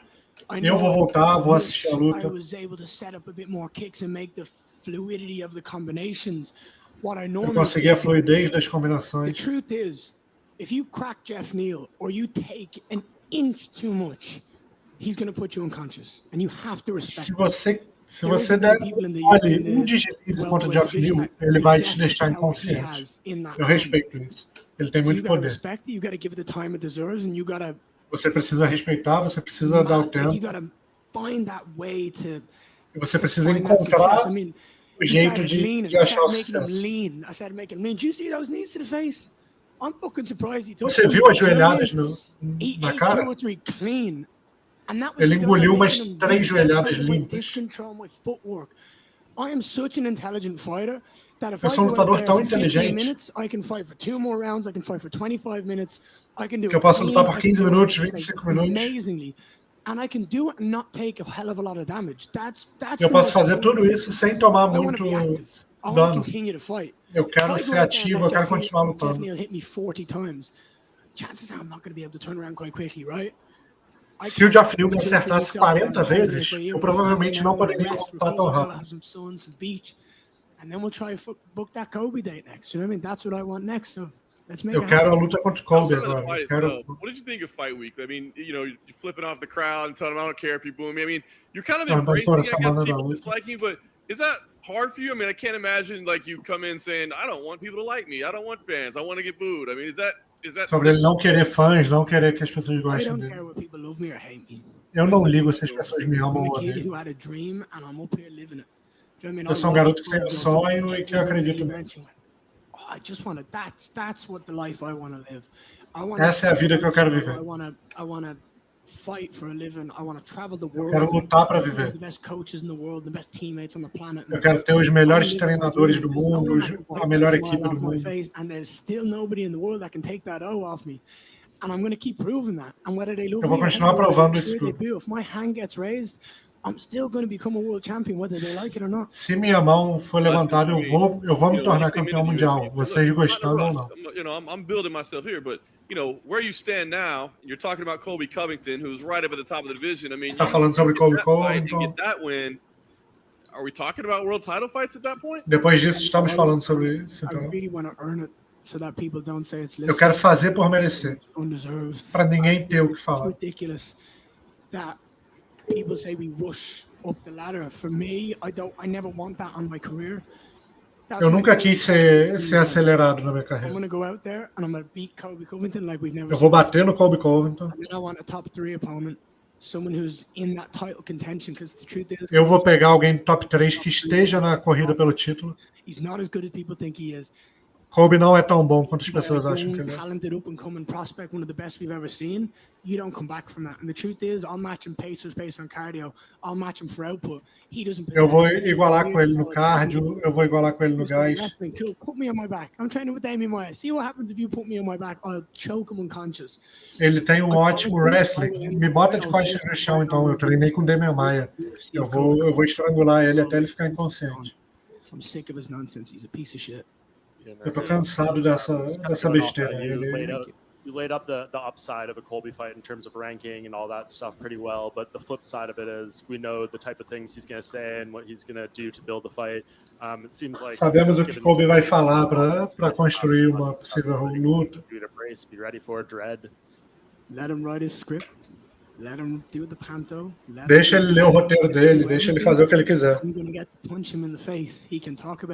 Eu vou voltar, vou assistir a luta.
I was able to set up a bit more kicks and make the fluidity of the combinations. What I normally.
Eu consegui a fluidez das combinações.
The truth is, if you crack Geoff Neal or you take an inch too much, he's going to put you unconscious, and you have to respect.
Se você der deslize contra o Geoff Neal, ele vai te deixar inconsciente. Eu respeito isso. Ele tem muito poder. Você precisa respeitar, você precisa dar o tempo. E você precisa encontrar o jeito de achar o sucesso. Você viu as joelhadas na cara? Ele engoliu umas 3 joelhadas limpas. Eu sou um lutador tão inteligente que eu posso lutar por 15 minutos, 25 minutos. Eu posso fazer tudo isso sem tomar muito dano. Eu quero ser ativo, eu quero continuar lutando. Se o Geoff me acertasse 40 vezes, eu provavelmente não poderia voltar tão rápido. Eu quero a luta contra o Kobe agora.
What did you think of Fight Week? I mean, you're flipping off the crowd and telling them I don't care if you boo me. I mean, you're kind of embracing, I guess, people disliking, but is that hard for you? I mean, I can't imagine like you come in saying, I don't want people to like me. I don't want fans. I want to get booed. I mean, is that
sobre ele não querer fãs, não querer que as pessoas gostem dele. Eu não ligo se as pessoas me amam ou odeiam. Eu sou um garoto que tem um sonho e que eu acredito nele. Essa é a vida que eu quero viver. Eu quero lutar para viver. Eu quero ter os melhores treinadores do mundo, a melhor equipe do mundo. Eu vou continuar provando isso tudo. Se minha mão for levantada, eu vou me tornar campeão mundial, vocês gostando ou não.
I'm building myself here, but where you stand now, you're talking about Colby Covington, who's right up at the top of the division. I mean,
você está falando sobre Colby Covington?
Get that win. Are we talking about world title fights at that point?
Depois disso, estamos falando sobre cinturão. Eu quero fazer por merecer, para ninguém ter o que falar.
People say we rush up the ladder. For me, I never want that on my career.
Eu nunca quis ser acelerado na minha carreira. Eu vou bater no Colby Covington. Eu vou pegar alguém top 3 que esteja na corrida pelo título. Colby não é tão bom quanto as pessoas acham que ele é. Eu vou igualar com ele no cardio, eu vou igualar com ele no gás. Ele tem um ótimo wrestling. Me bota de costas no chão, então. Eu treinei com o Demian Maia. Eu vou estrangular ele até ele ficar inconsciente. Eu tô cansado dessa besteira.
You laid up the upside of a Colby fight in terms of ranking and all that stuff pretty well, but the flip side of it is we know the type of things he's going to say and what he's going to do to build the fight. It seems like
sabemos o que Colby vai falar para construir uma possível luta.
Be ready for dread.
Let him write his script. Let him do the panto.
Deixa ele ler o roteiro dele, deixa ele fazer o que ele quiser.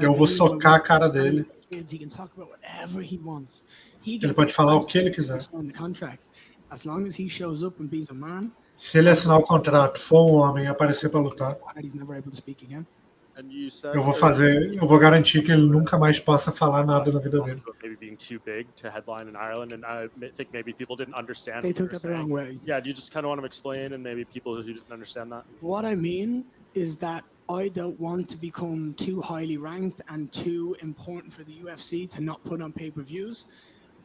Eu vou socar a cara dele. Ele pode falar o que ele quiser. Se ele assinar o contrato, for um homem e aparecer para lutar, eu vou garantir que ele nunca mais possa falar nada na vida dele.
Maybe being too big to headline in Ireland, and I think maybe people didn't understand.
They took that the wrong way.
Yeah, do you just kind of want to explain, and maybe people who didn't understand that?
What I mean is that I don't want to become too highly ranked and too important for the UFC to not put on pay-per-views.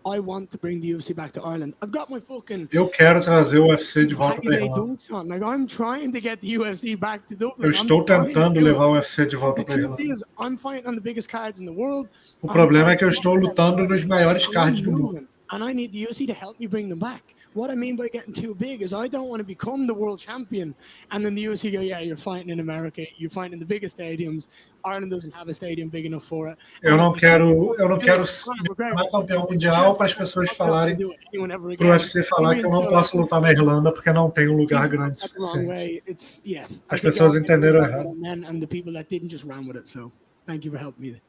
I want to bring the UFC back to Ireland. I've got my fucking.
Eu quero trazer o UFC de volta para Irlanda.
Like I'm trying to get the UFC back to Dublin.
Eu estou tentando levar o UFC de volta para Irlanda.
I'm fighting on the biggest cards in the world.
O problema é que eu estou lutando nos maiores cards do mundo.
And I need the UFC to help me bring them back. What I mean by getting too big is I don't want to become the world champion and then the UFC go, yeah, you're fighting in America, you're fighting in the biggest stadiums. Ireland doesn't have a stadium big enough for it.
Eu não quero me tornar campeão mundial para as pessoas falarem, para o UFC falar que eu não posso lutar na Irlanda porque não tem um lugar grande suficiente. As pessoas entenderam errado.
And the people that didn't just run with it. So, thank you for helping me.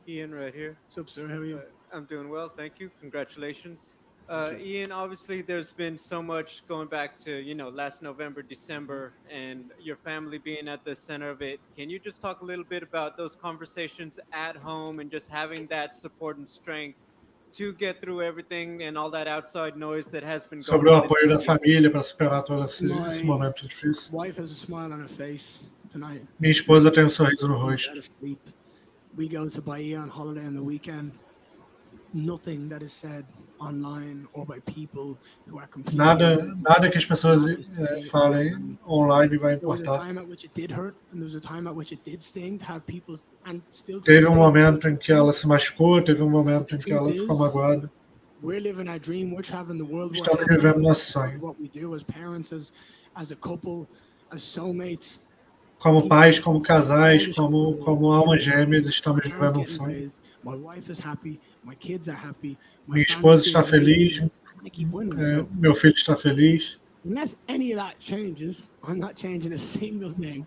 Ian, right here.
What's up, sir? How are you?
I'm doing well, thank you. Congratulations. Ian, obviously there's been so much going back to, last November, December, and your family being at the center of it. Can you just talk a little bit about those conversations at home and just having that support and strength to get through everything and all that outside noise that has been going on?
Sobre o apoio da família para superar todo esse momento difícil.
Wife has a smile on her face tonight.
Minha esposa tem sorriso no rosto.
We go to Bahia on holiday on the weekend. Nothing that is said online or by people who are completely
nada que as pessoas falem online vai importar. Teve momento em que ela se machucou, teve momento em que ela ficou magoada.
we're living our dream. We're traveling the world.
Estamos vivendo nosso sonho.
What we do as parents, as a couple, as soulmates.
Como pais, como casais, como almas gêmeas, estamos vivendo um sonho.
My wife is happy. My kids are happy.
Minha esposa está feliz. Meu filho está feliz.
Unless any of that changes, I'm not changing a single thing.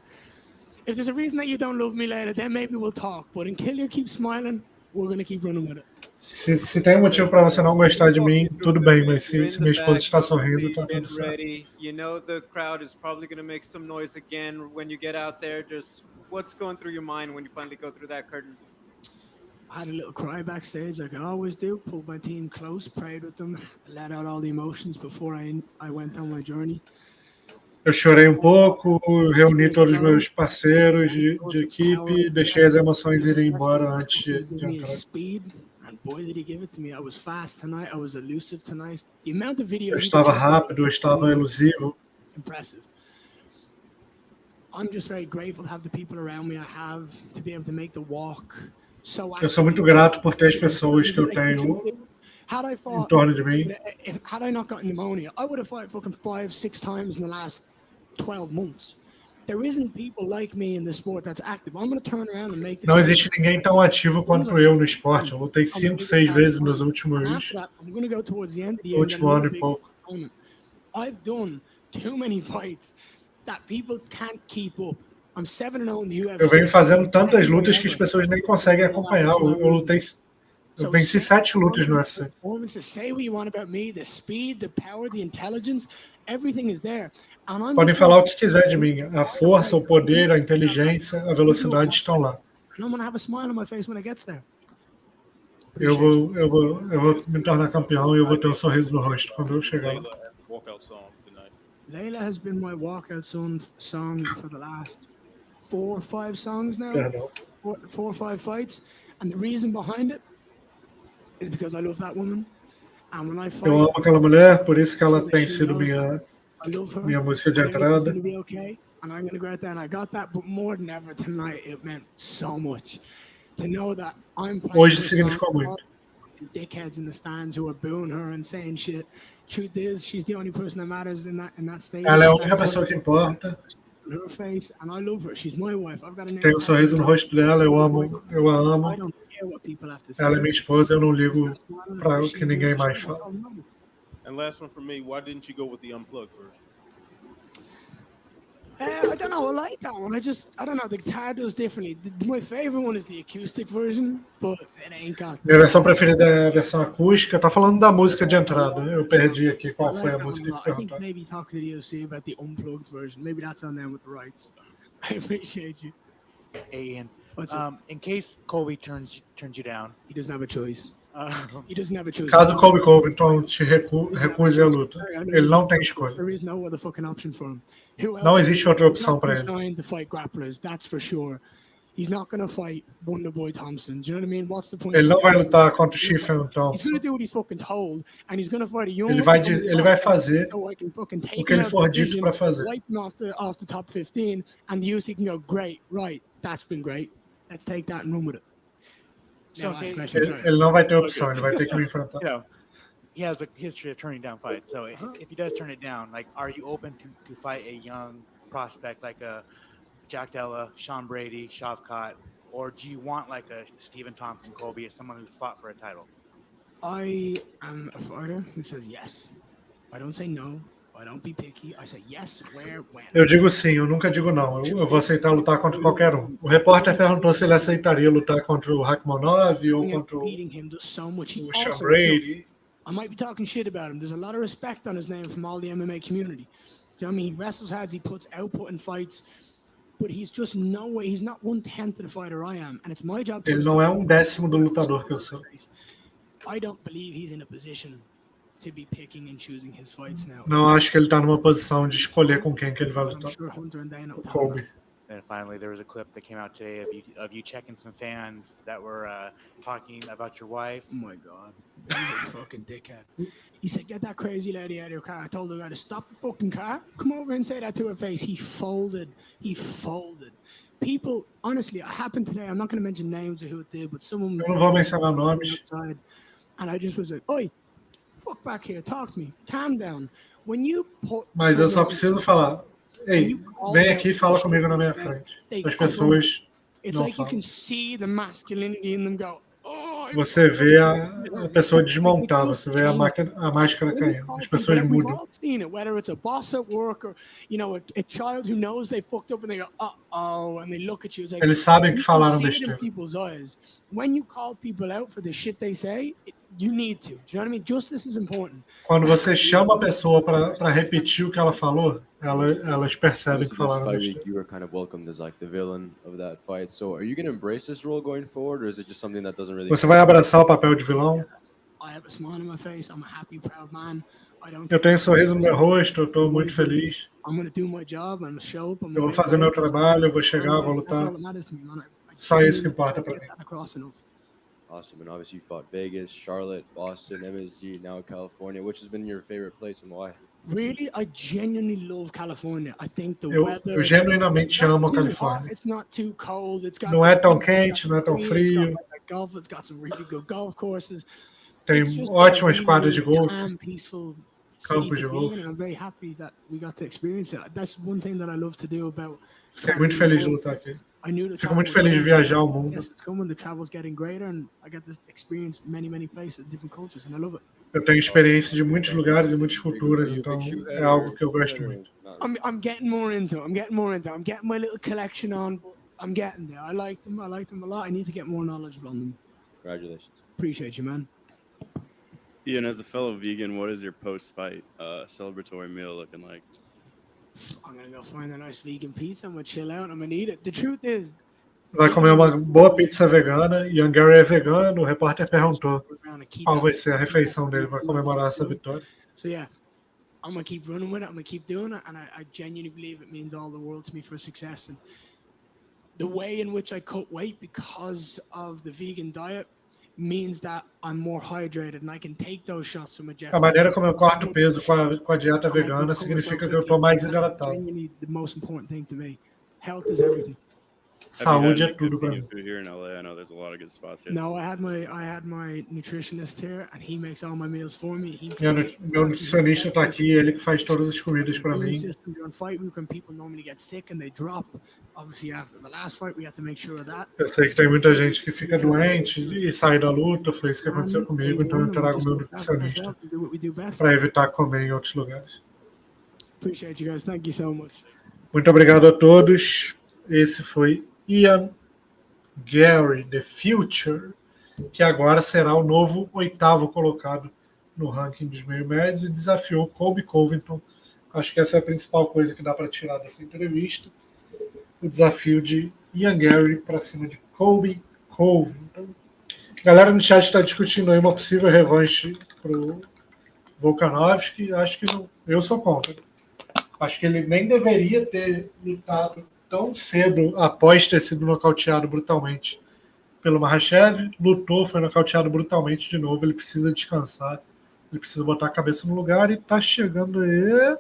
If there's a reason that you don't love me later, then maybe we'll talk. But until you keep smiling, we're going to keep running with it.
Se tem motivo para você não gostar de mim, tudo bem, mas se minha esposa está sorrindo, tá tudo certo.
You know the crowd is probably going to make some noise again when you get out there. Just what's going through your mind when you finally go through that curtain?
I had a little cry backstage, like I always do. Pulled my team close, prayed with them, let out all the emotions before I went on my journey.
Eu chorei um pouco, reuni todos os meus parceiros de equipe, deixei as emoções irem embora antes de entrar.
And boy, did he give it to me. I was fast tonight. I was elusive tonight. The amount of videos.
Eu estava rápido, eu estava elusivo.
Impressive. I'm just very grateful to have the people around me I have to be able to make the walk.
Eu sou muito grato por ter as pessoas que eu tenho em torno de mim.
Had I not gotten pneumonia, I would have fought fucking 5-6 times in the last 12 months. There isn't people like me in the sport that's active. I'm going to turn around and make this.
Não existe ninguém tão ativo quanto eu no esporte. Eu lutei 5-6 vezes nos últimos último ano e pouco.
I've done too many fights that people can't keep up. I'm 7-0 in the UFC.
Eu venho fazendo tantas lutas que as pessoas nem conseguem acompanhar. Eu venci 7 lutas no UFC.
Say what you want about me, the speed, the power, the intelligence, everything is there.
Podem falar o que quiser de mim. A força, o poder, a inteligência, a velocidade estão lá. Eu vou me tornar campeão e eu vou ter um sorriso no rosto quando eu chegar lá.
Layla has been my walkout song for the last 4 or 5 songs now. 4 or 5 fights, and the reason behind it is because I love that woman. And when I fight,
eu amo aquela mulher, por isso que ela tem sido minha música de entrada.
Okay, and I'm gonna go out there and I got that, but more than ever tonight, it meant so much to know that I'm.
Hoje significou muito.
Dickheads in the stands who are booing her and saying shit. Truth is, she's the only person that matters in that stage.
Ela é a única pessoa que importa.
Her face, and I love her. She's my wife. I've got a name.
Tem um sorriso no rosto dela, eu a amo. Ela é minha esposa, eu não ligo para o que ninguém mais fala.
And last one from me, why didn't you go with the unplugged version?
I don't know, I like that one. I don't know, the guitar does differently. My favorite one is the acoustic version, but it ain't got...
Minha versão preferida é a versão acústica. Tá falando da música de entrada. Eu perdi aqui qual foi a música que perguntaram.
I think maybe talk to the UFC about the unplugged version. Maybe that's on them with the rights. I appreciate you.
Hey, Ian. In case Colby turns you down,
he doesn't have a choice. He doesn't have a choice.
Caso Colby Covington te recuse a luta, ele não tem escolha.
There is no other fucking option for him.
Não existe outra opção para ele.
To fight grapplers, that's for sure. He's not going to fight Wonderboy Thompson. Do you know what I mean? What's the point?
Ele não vai lutar contra o Stephen Thompson.
He's going to do what he's fucking told, and he's going to fight a young.
Ele vai fazer o que ele for dito para fazer.
Wipe him off the top 15, and the UFC can go, great, right? That's been great. Let's take that and run with it.
So
ele não vai ter opção, ele vai ter que me enfrentar.
You know, he has a history of turning down fights. So if he does turn it down, like, are you open to fight a young prospect like a Jack Della, Sean Brady, Shavkat, or do you want like a Stephen Thompson, Colby, as someone who's fought for a title?
I am a fighter who says yes. I don't say no. I don't be picky. I say yes, where, when.
Eu digo sim, eu nunca digo não. Eu vou aceitar lutar contra qualquer um. O repórter perguntou se ele aceitaria lutar contra o Rakhmonov ou contra o Sean Brady.
I might be talking shit about him. There's a lot of respect on his name from all the MMA community. Do you know what I mean? He wrestles hard, he puts output in fights, but he's just no way. He's not 1/10 of the fighter I am, and it's my job.
Ele não é 1/10 do lutador que eu sou.
I don't believe he's in a position to be picking and choosing his fights now.
Não acho que ele está numa posição de escolher com quem que ele vai lutar. O Colby.
And finally, there was a clip that came out today of you checking some fans that were talking about your wife.
Oh my God, he's a fucking dickhead. He said, "Get that crazy lady out of your car." I told the guy to stop the fucking car. Come over and say that to her face. He folded. People, honestly, it happened today. I'm not going to mention names or who it did, but someone.
Eu não vou mencionar nomes.
And I just was like, "Oi, fuck back here. Talk to me. Calm down. When you put
Mas eu só preciso falar. Ei, vem aqui e fala comigo na minha frente. As pessoas
it's
não
like you
falam.
can see the masculinity in them go,
Você vê a pessoa desmontar, você vê a máscara caindo. As pessoas
we've
mudam.
all seen it, whether it's a boss at work or, you know, a child who knows they fucked up and they go, uh-oh, and they look at you. It's like,
Eles sabem que
you
falaram
see it in
besteira.
people's eyes. When you call people out for the shit they say, you need to. Do you know what I mean? Justice is important.
Quando você chama a pessoa para repetir o que ela falou, elas percebem que falaram
Fight
besteira.
week, you were kind of welcomed as like the villain of that fight. So, are you going to embrace this role going forward, or is it just something that doesn't really?
Você vai abraçar o papel de vilão?
I have a smile on my face. I'm a happy, proud man. I don't.
Eu tenho um sorriso no meu rosto, eu estou muito feliz.
I'm going to do my job. I'm going to show up.
Eu vou fazer meu trabalho, eu vou chegar, vou lutar. Só isso que importa para mim.
Awesome, and obviously you fought Vegas, Charlotte, Boston, MSG, now California. Which has been your favorite place and why?
Really, I genuinely love California. I think the
Eu
weather.
genuinamente amo a Califórnia.
It's not too cold. It's got.
Não é tão quente, não é tão frio.
It's got golf. It's got some really good golf courses.
Tem ótimas quadras de golfe,
peaceful
campos de golfe.
I'm very happy that we got to experience it. That's one thing that I love to do about.
Fiquei muito feliz de lutar aqui. Fico muito feliz de viajar ao mundo.
The travel's getting greater, and I get to experience many places, different cultures, and I love it.
Eu tenho experiência de muitos lugares e muitas culturas, então é algo que eu gosto muito.
I'm getting more into it. I'm getting my little collection on, but I'm getting there. I like them a lot. I need to get more knowledgeable on them.
Congratulations.
Appreciate you, man.
Ian, as a fellow vegan, what is your post-fight celebratory meal looking like?
I'm gonna go find a nice vegan pizza. I'm gonna chill out. I'm gonna eat it. The truth is,
Vai comer uma boa pizza vegana. E Garry é vegano. O repórter perguntou qual vai ser a refeição dele para comemorar essa vitória.
So yeah, I'm gonna keep running with it. I'm gonna keep doing it, and I genuinely believe it means all the world to me for success. And the way in which I cut weight because of the vegan diet means that I'm more hydrated and I can take those shots from a Geoff.
A maneira como eu corto peso com a dieta vegana significa que eu estou mais hidratado.
The most important thing to me. Health is everything.
Saúde é tudo para mim.
Here in LA, I know there's a lot of good spots here.
No, I had my nutritionist here, and he makes all my meals for me.
Meu nutricionista está aqui, ele que faz todas as comidas para mim.
During fight week, when people normally get sick and they drop, obviously after the last fight, we have to make sure of that.
Eu sei que tem muita gente que fica doente e sai da luta, foi isso que aconteceu comigo, então eu trago meu nutricionista para evitar comer em outros lugares.
Appreciate you guys. Thank you so much.
Muito obrigado a todos. Esse foi Ian Garry, The Future, que agora será o novo 8º colocado no ranking dos meio-médios e desafiou Colby Covington. Acho que essa é a principal coisa que dá para tirar dessa entrevista. O desafio de Ian Garry para cima de Colby Covington. A galera no chat está discutindo aí uma possível revanche para o Volkanovski. Acho que não. Eu sou contra. Acho que ele nem deveria ter lutado tão cedo após ter sido nocauteado brutalmente pelo Makhachev. Lutou, foi nocauteado brutalmente de novo. Ele precisa descansar. Ele precisa botar a cabeça no lugar e tá chegando aí.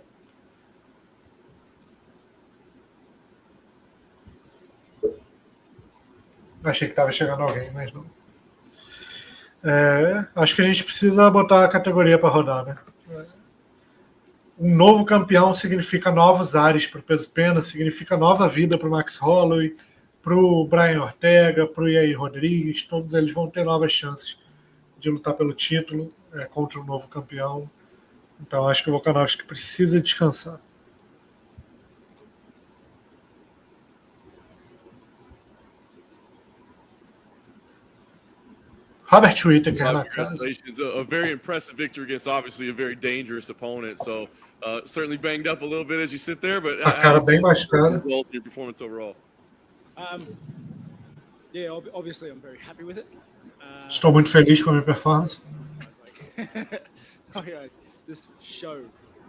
Achei que estava chegando alguém, mas não. Acho que a gente precisa botar a categoria para rodar, né? Um novo campeão significa novos ares para o peso pena, significa nova vida para o Max Holloway, para o Brian Ortega, para o Yair Rodrigues. Todos eles vão ter novas chances de lutar pelo título contra um novo campeão. Então acho que o Volkanovski precisa descansar. Robert Whittaker na casa.
A very impressive victory against obviously a very dangerous opponent. So certainly banged up a little bit as you sit there, but
a cara bem machucada.
Your performance overall.
Yeah, obviously I'm very happy with it.
Estou muito feliz com a minha performance.
Oh yeah, this show.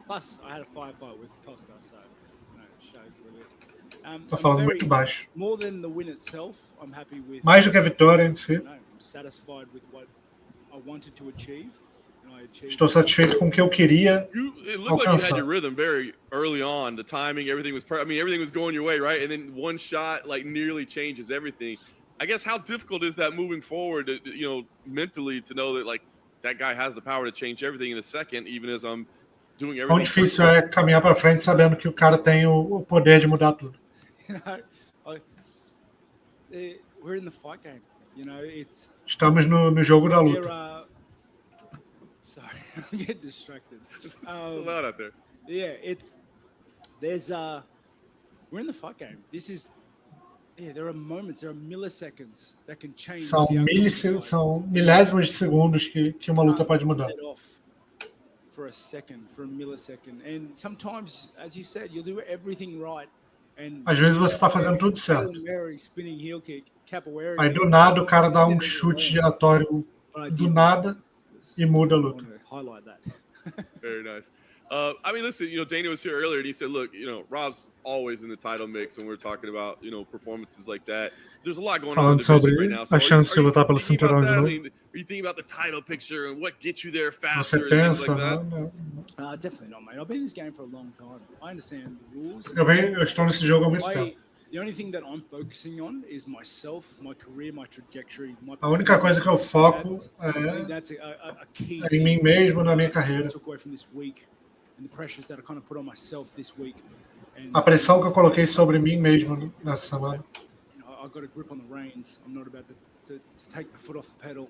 Plus, I had a firefight with Costa, so it shows a little bit.
Tá falando muito baixo.
More than the win itself, I'm happy with.
Mais do que a vitória em si.
I'm satisfied with what I wanted to achieve.
Estou satisfeito com o que eu queria
It looked like you had your rhythm very early on. The timing, everything was perfect. I mean, everything was going your way, right? And then one shot like nearly changes everything. I guess how difficult is that moving forward, mentally to know that like that guy has the power to change everything in a second, even as I'm doing
Quão
everything.
difícil é caminhar para frente sabendo que o cara tem o poder de mudar tudo.
You know, we're in the fight game. You know, it's.
Estamos no jogo da luta.
Sorry, I'm getting distracted.
Loud out there.
Yeah, we're in the fight game. This is. Yeah, there are moments, there are milliseconds that can change.
São milésimos de segundos que uma luta pode mudar.
For a second, for a millisecond, and sometimes, as you said, you'll do everything right.
Às vezes você está fazendo tudo certo. Aí do nada o cara dá um chute giratório do nada e muda a luta.
Very nice. I mean, listen, Dana was here earlier and he said, look, Rob's always in the title mix when we're talking about, performances like that. There's a lot going on in the division right now. So
a chance de lutar pelo cinturão de novo.
Are you thinking about the title picture and what gets you there faster?
Você pensa,
Definitely not, mate. I've been in this game for a long time. I understand the rules.
Eu estou nesse jogo há muito tempo.
The only thing that I'm focusing on is myself, my career, my trajectory, my.
A única coisa que eu foco é em mim mesmo, na minha carreira. A pressão que eu coloquei sobre mim mesmo nessa semana.
I've got a grip on the reins. I'm not about to take the foot off the pedal.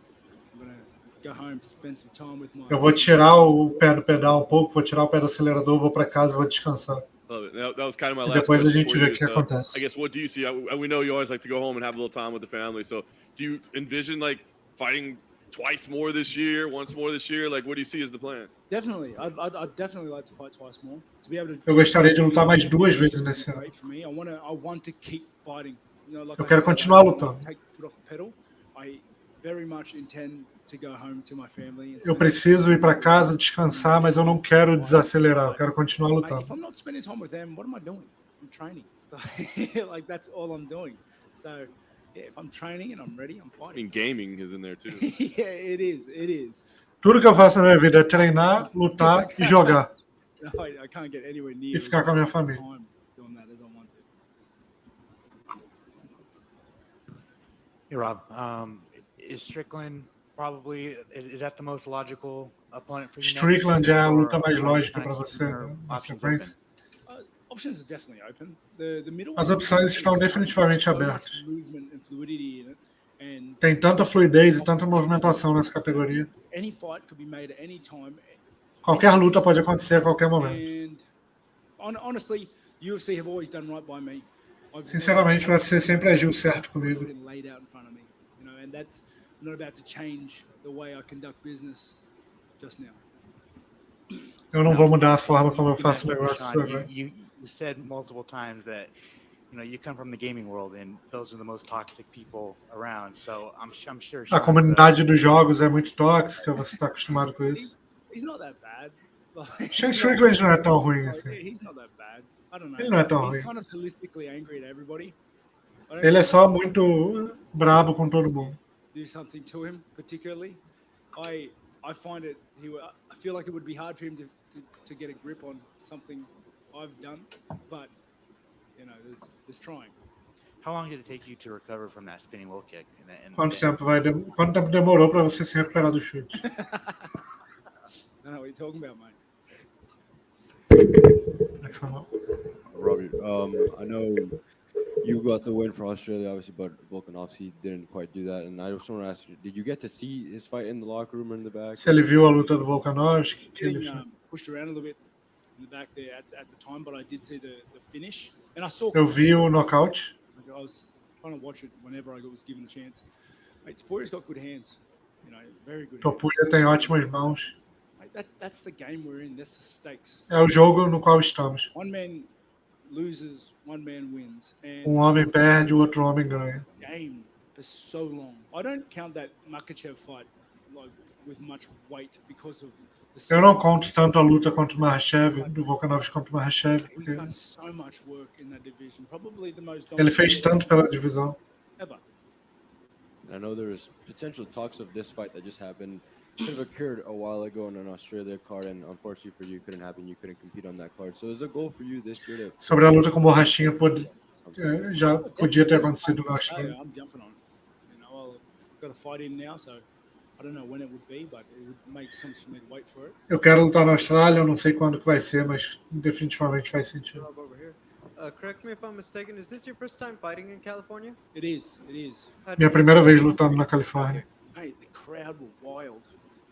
I'm going to go home, spend some time with my.
Eu vou tirar o pé do pedal um pouco, vou tirar o pé do acelerador, vou para casa, vou descansar.
Love it. That was kind of my last
Depois a
question
gente vê o que acontece.
I guess what do you see? We know you always like to go home and have a little time with the family. So do you envision like fighting twice more this year, once more this year? Like, what do you see as the plan?
Definitely, I'd definitely like to fight twice more. To be able to.
Eu gostaria de lutar mais 2 vezes nesse ano.
I want to keep fighting.
Eu quero continuar lutando. Eu preciso ir para casa, descansar, mas eu não quero desacelerar. Eu quero continuar lutando.
If I'm not spending time with them, what am I doing? I'm training. Like that's all I'm doing. So, yeah, if I'm training and I'm ready, I'm fighting.
I mean, gaming is in there too.
Yeah, it is.
Tudo que eu faço na minha vida é treinar, lutar e jogar.
I can't get anywhere near.
E ficar com a minha família.
Hey, Rob, is Strickland probably, is that the most logical opponent for you?
Strickland é a luta mais lógica para você, na sequência?
Options are definitely open.
As opções estão definitivamente abertas. Tem tanta fluidez e tanta movimentação nessa categoria. Qualquer luta pode acontecer a qualquer momento. Sinceramente, o UFC sempre agiu certo comigo. Eu não vou mudar a forma como eu faço negócios agora.
You said multiple times that you come from the gaming world and those are the most toxic people around. So I'm sure.
A comunidade dos jogos é muito tóxica, você está acostumado com isso.
He's not that bad.
Shane Strickland não é tão ruim assim.
He's not that bad. I don't know.
Ele não é tão ruim.
He's kind of holistically angry at everybody.
Ele é só muito brabo com todo mundo.
Do something to him particularly. I find it. I feel like it would be hard for him to get a grip on something I've done, but there's trying.
How long did it take you to recover from that spinning wheel kick?
Quanto tempo demorou para você se recuperar do chute?
I don't know what you're talking about, mate.
Robbie, I know you got the win for Australia, obviously, but Volkanovski didn't quite do that. And I just want to ask you, did you get to see his fight in the locker room or in the back?
Se ele viu a luta do Volkanovski,
pushed around a little bit in the back there at the time, but I did see the finish. And I saw.
Eu vi o nocaute.
I was trying to watch it whenever I was given a chance. Mate, Topuria's got good hands. Very good.
Topuria tem ótimas mãos.
That's the game we're in. That's the stakes.
É o jogo no qual estamos.
One man loses, one man wins. And
homem perde, o outro homem ganha.
Game for so long. I don't count that Makhachev fight with much weight because of.
Eu não conto tanto a luta contra o Makhachev, do Volkanovski contra o Makhachev, porque ele fez tanto pela divisão.
I know there's potential talks of this fight that just happened. Could have occurred a while ago in an Australia card, and unfortunately for you, it couldn't happen. You couldn't compete on that card. So is a goal for you this year to...
Sobre a luta com o Borrachinha, já podia ter acontecido na Austrália.
I'm jumping on it. I've got a fight in now, so
Eu quero lutar na Austrália, eu não sei quando que vai ser, mas definitivamente faz sentido.
Correct me if I'm mistaken. Is this your first time fighting in California?
It is.
Minha primeira vez lutando na Califórnia.
Hey, the crowd were wild,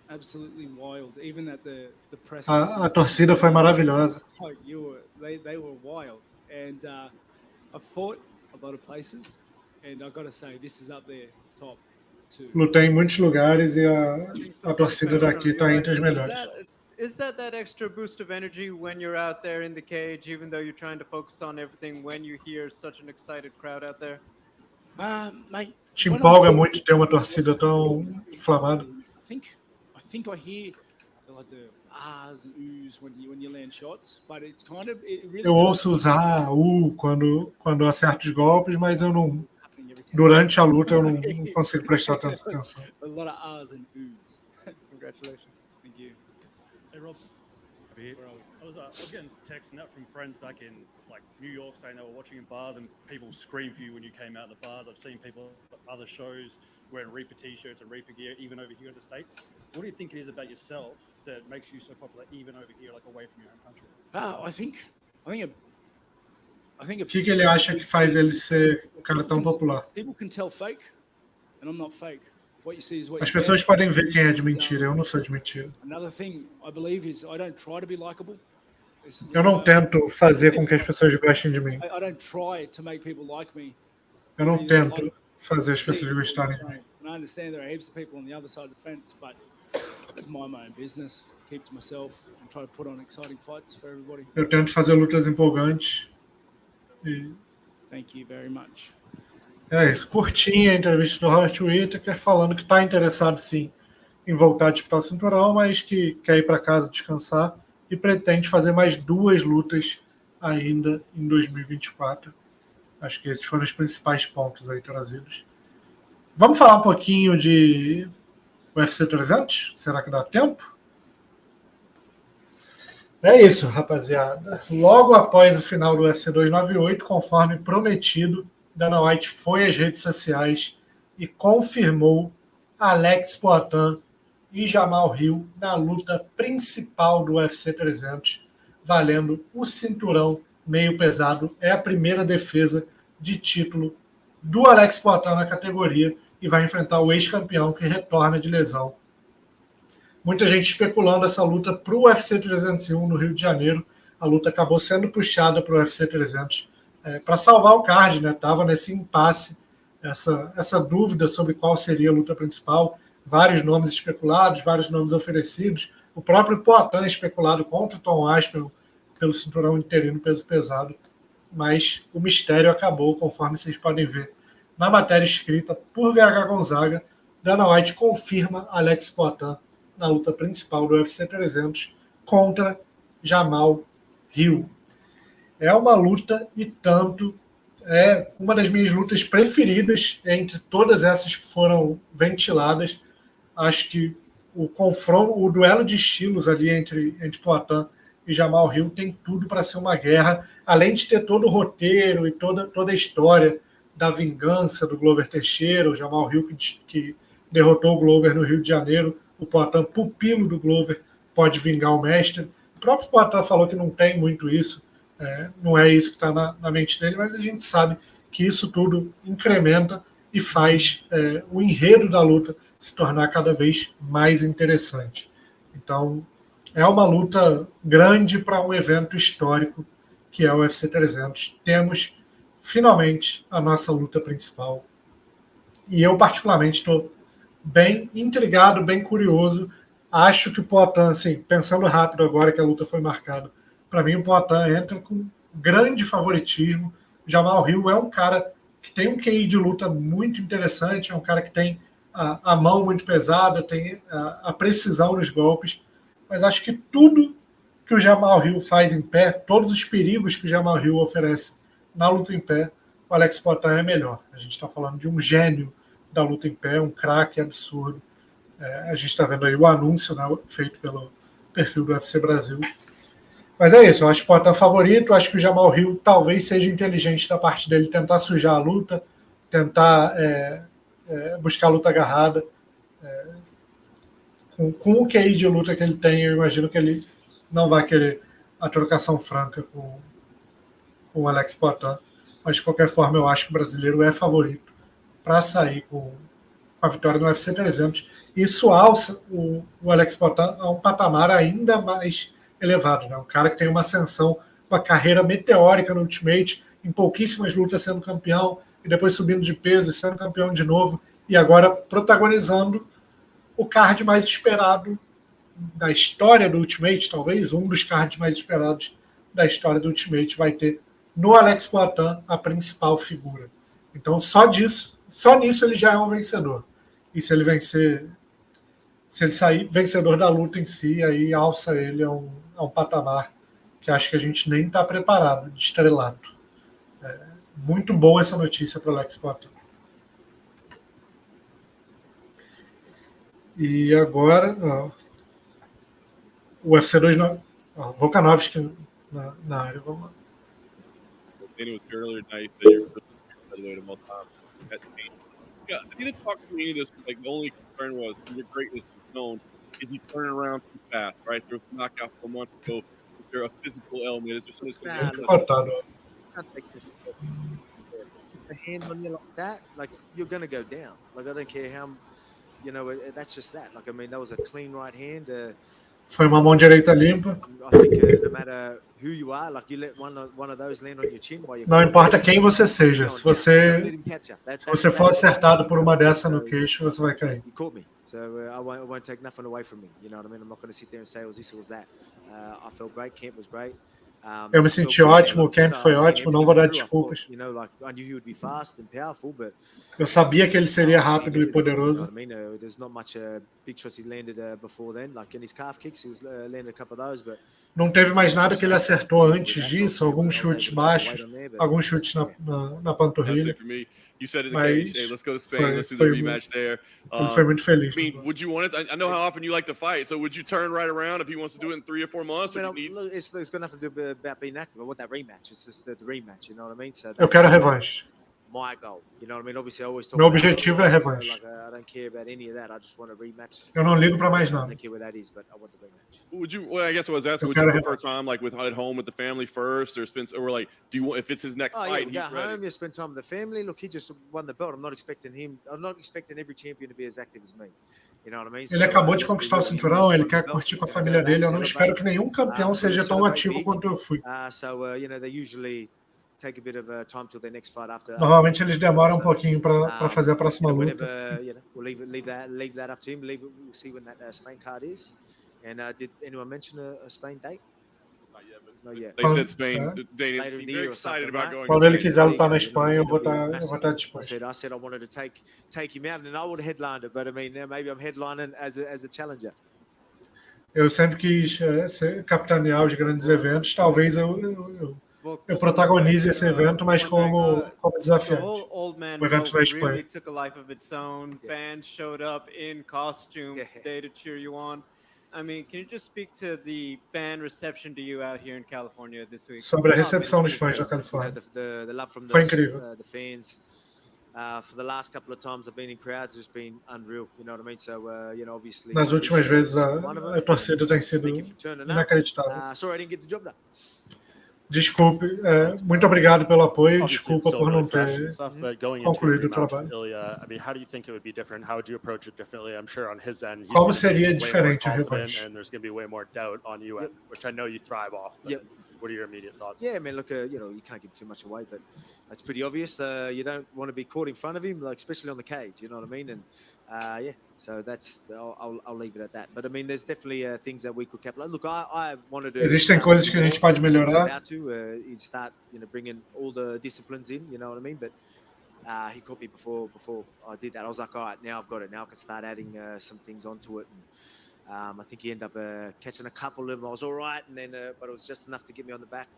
absolutely wild. Even at the press.
A torcida foi maravilhosa.
Like they were wild, and I fought a lot of places, and I got to say this is up there top.
Lutei em muitos lugares e a torcida daqui está entre as melhores.
Is that extra boost of energy when you're out there in the cage, even though you're trying to focus on everything, when you hear such an excited crowd out there?
Mate,
te empolga muito ter uma torcida tão inflamada?
I think I hear like the ahs and oohs when you land shots, but it's kind of
Eu ouço usar quando acerto os golpes, mas eu não. Durante a luta eu não consigo prestar tanta atenção.
A lot of ahs and oohs. Congratulations. Thank you.
Hey Rob. I was getting texts and that from friends back in like New York saying they were watching in bars and people screamed for you when you came out of the bars. I've seen people at other shows wearing Reaper t-shirts and Reaper gear, even over here in the States. What do you think it is about yourself that makes you so popular, even over here, like away from your own country?
I think
O que ele acha que faz ele ser um cara tão popular?
People can tell fake, and I'm not fake. What you see is what
As pessoas podem ver quem é de mentira, eu não sou de mentira.
Another thing I believe is I don't try to be likable.
Eu não tento fazer com que as pessoas gostem de mim.
I don't try to make people like me.
Eu não tento fazer as pessoas gostarem de mim.
I understand there are heaps of people on the other side of the fence, but it's my own business. Keep to myself and try to put on exciting fights for everybody.
Eu tento fazer lutas empolgantes.
Thank you very much.
É isso, curtinha a entrevista do Robert Whittaker falando que está interessado sim em voltar a disputar o cinturão, mas que quer ir para casa descansar e pretende fazer mais 2 lutas ainda em 2024. Acho que esses foram os principais pontos aí trazidos. Vamos falar um pouquinho de UFC 300? Será que dá tempo? É isso, rapaziada. Logo após o final do UFC 298, conforme prometido, Dana White foi às redes sociais e confirmou Alex Poatan e Jamal Hill na luta principal do UFC 300, valendo o cinturão meio pesado. É a primeira defesa de título do Alex Poatan na categoria e vai enfrentar o ex-campeão que retorna de lesão. Muita gente especulando essa luta para o UFC 301 no Rio de Janeiro. A luta acabou sendo puxada para o UFC 300 para salvar o card, né? Estava nesse impasse, essa dúvida sobre qual seria a luta principal. Vários nomes especulados, vários nomes oferecidos. O próprio Poatan especulado contra o Tom Aspinall pelo cinturão interino peso pesado. Mas o mistério acabou, conforme vocês podem ver na matéria escrita por VH Gonzaga. Dana White confirma Alex Poatan na luta principal do UFC 300 contra Jamal Hill. É uma luta e tanto, é uma das minhas lutas preferidas entre todas essas que foram ventiladas. Acho que o confronto, o duelo de estilos ali entre Poatan e Jamal Hill tem tudo para ser uma guerra, além de ter todo o roteiro e toda a história da vingança do Glover Teixeira, o Jamal Hill que derrotou o Glover no Rio de Janeiro. O Poatan, pupilo do Glover, pode vingar o mestre. O próprio Poatan falou que não tem muito isso, não é isso que está na mente dele, mas a gente sabe que isso tudo incrementa e faz o enredo da luta se tornar cada vez mais interessante. Então, é uma luta grande para um evento histórico que é o UFC 300. Temos, finalmente, a nossa luta principal. E eu, particularmente, estou bem intrigado, bem curioso. Acho que o Poatan, assim, pensando rápido agora que a luta foi marcada, para mim o Poatan entra com grande favoritismo. Jamal Hill é um cara que tem um QI de luta muito interessante, é um cara que tem a mão muito pesada, tem a precisão nos golpes, mas acho que tudo que o Jamal Hill faz em pé, todos os perigos que o Jamal Hill oferece na luta em pé, o Alex Poatan é melhor. A gente está falando de um gênio da luta em pé, um craque absurdo. A gente está vendo aí o anúncio, né, feito pelo perfil do UFC Brasil. Mas é isso, eu acho que o Poatan favorito, acho que o Jamal Hill talvez seja inteligente da parte dele tentar sujar a luta, tentar buscar a luta agarrada. com o QI de luta que ele tem, eu imagino que ele não vai querer a trocação franca com o Alex Poitin. Mas, de qualquer forma, eu acho que o brasileiro é favorito para sair com a vitória no UFC 300. Isso alça o Alex Poitin a um patamar ainda mais elevado. Né? Um cara que tem uma ascensão, uma carreira meteórica no Ultimate, em pouquíssimas lutas sendo campeão, e depois subindo de peso e sendo campeão de novo, e agora protagonizando o card mais esperado da história do Ultimate, talvez, um dos cards mais esperados da história do Ultimate, vai ter no Alex Poitin a principal figura. Então, só nisso ele já é um vencedor. E se ele vencer, se ele sair vencedor da luta em si, aí alça ele a um patamar que acho que a gente nem está preparado, de estrelato. Muito boa essa notícia para o Alex Poitin. E agora, o UFC 2, Volkanovski na área, vamos lá.
It was earlier tonight that you're really the most yeah, I need to talk to me this. Like the only concern was your greatness is known. Is he turning around too fast? Right, there was a knockout a month ago. Is there a physical element? Is there something?
A hand on you like that, like you're gonna go down. Like I don't care how, you know, that's just that. Like I mean, that was a clean right hand.
Foi uma mão direita limpa.
I think no matter who you are, like you let one of those land on your chin while you're.
Não importa quem você seja, se você for acertado por uma dessa no queixo, você vai cair.
You caught me, so I won't take nothing away from me. You know what I mean? I'm not going to sit there and say it was this or was that. I felt great. Camp was great.
Eu me senti ótimo, o camp foi ótimo, não vou dar desculpas. Eu sabia que ele seria rápido e poderoso. Não teve mais nada que ele acertou antes disso, alguns chutes baixos, alguns chutes na panturrilha.
You said in the cage, hey, let's go to Spain. Let's do the rematch there.
Ele foi muito feliz.
I mean, would you want it? I know how often you like to fight, so would you turn right around if he wants to do it in 3 or 4 months?
It's going to have to do about being active. I want that rematch. It's just the rematch, you know what I mean? So
eu quero a revanche.
My goal, you know what I mean? Obviously, I always talk
Meu objetivo é a revanche.
I don't care about any of that. I just want a rematch.
Eu não ligo para mais nada.
I don't care where that is, but I want the rematch.
Would you? Well, I guess I was asking. Would you prefer time like at home with the family first, or like do you want if it's his next fight?
Yeah, go home. You spend time with the family. Look, he just won the belt. I'm not expecting every champion to be as active as me. You know what I mean?
Ele acabou de conquistar o cinturão. Ele quer curtir com a família dele. Eu não espero que nenhum campeão seja tão ativo quanto eu fui.
You know, they usually take a bit of time till their next fight after.
Normalmente eles demoram um pouquinho para fazer a próxima luta.
You know, we'll leave that up to him. We'll see when that Spain card is. And did anyone mention a Spain date? Not yet.
They said Spain. They seem very excited about going.
Quando ele quiser lutar na Espanha, eu vou estar disposto.
I said I wanted to take him out, and I would have headlined it. But I mean, now maybe I'm headlining as a challenger.
Eu sempre quis capitanear os grandes eventos. Talvez eu protagonize esse evento, mas como desafiante. O evento na Espanha.
Took a life of its own. Fans showed up in costume day to cheer you on. I mean, can you just speak to the fan reception to you out here in California this week?
Sobre a recepção dos fãs da Califórnia. Foi incrível.
The fans. For the last couple of times I've been in crowds, it's been unreal. You know what I mean? So, you know, obviously.
Nas últimas vezes a torcida tem sido inacreditável.
Sorry, I didn't get the job done.
Desculpe, muito obrigado pelo apoio. Desculpa por não ter concluído o trabalho. Como seria diferente a revanche?
What are your immediate thoughts?
Yeah, I mean, look, you know, you can't give too much away, but it's pretty obvious. You don't want to be caught in front of him, like especially on the cage. You know what I mean? And yeah, so that's I'll leave it at that. But I mean, there's definitely things that we could capitalize. Look, I wanted to.
Existem coisas que a gente pode melhorar.
You start, you know, bringing all the disciplines in. You know what I mean? But he caught me before I did that. I was like, all right, now I've got it. Now I can start adding some things onto it. And, I think he ended up catching a couple of them. I was all right, and then, but it was just enough to get me on the back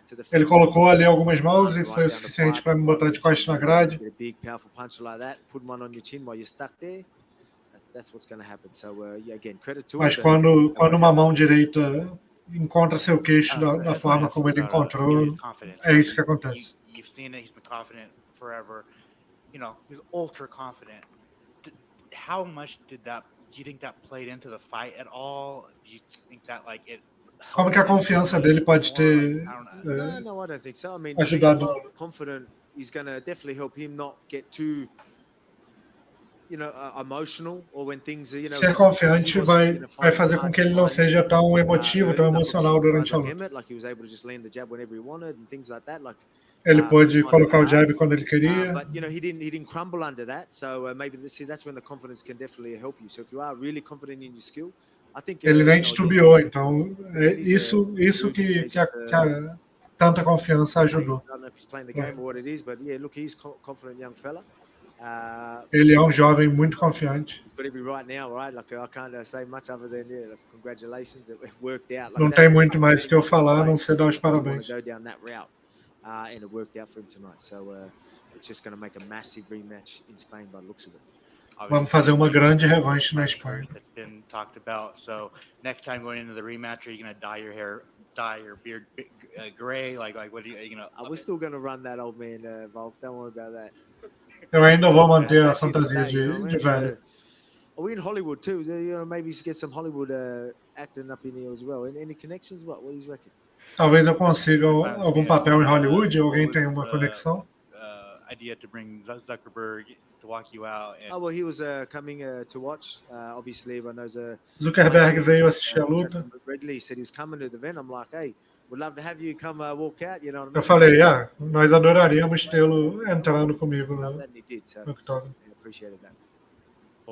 to the.
Ele colocou ali algumas mãos e foi o suficiente para me botar de costas na grade.
A big, powerful punch like that, put one on your chin while you're stuck there. That's what's going to happen. So yeah, again, credit to.
Mas quando uma mão direita encontra seu queixo da forma como ele encontrou, é isso que acontece.
You've seen it. He's been confident forever. You know, he's ultra confident. How much did that you think that played into the fight at all? Do you think that like it?
Como que a confiança dele pode ter
No, I don't think so. I mean,
ajudado?
being confident is going to definitely help him not get too, emotional, or when things are,
Ser confiante vai fazer com que ele não seja tão emotivo, tão emocional durante a luta.
Like he was able to just land the jab whenever he wanted and things like that. Like
ele pôde colocar o jab quando ele queria.
But he didn't crumble under that. So maybe that's when the confidence can definitely help you. So if you are really confident in your skill, I think
ele nem titubeou, então é isso que tanta confiança ajudou.
I don't know if he's playing the game or what it is, but yeah, look, he's confident young fella.
Ele é um jovem muito confiante.
He's got every right now, right? Like I can't say much other than congratulations, it worked out.
Não tem muito mais que eu falar, a não ser dar os parabéns.
Go down that route, and it worked out for him tonight. So it's just going to make a massive rematch in Spain by the looks of it.
Vamos fazer uma grande revanche na Espanha.
That's been talked about. So next time going into the rematch, are you going to dye your beard gray? Like what are you going to?
We're still going to run that, old man, Volk. Don't worry about that.
Eu ainda vou manter a fantasia de velho.
We're in Hollywood too. Maybe get some Hollywood acting up in here as well. Any connections? What do you reckon?
Talvez eu consiga algum papel em Hollywood. Alguém tem uma conexão?
Idea to bring Zuckerberg to walk you out.
Oh well, he was coming to watch. Obviously, everyone knows.
Zuckerberg veio assistir a luta.
Regularly said he was coming to the event. I'm like, hey, would love to have you come walk out. You know what I mean?
Eu falei, nós adoraríamos tê-lo entrando comigo no octógono.
Appreciated that.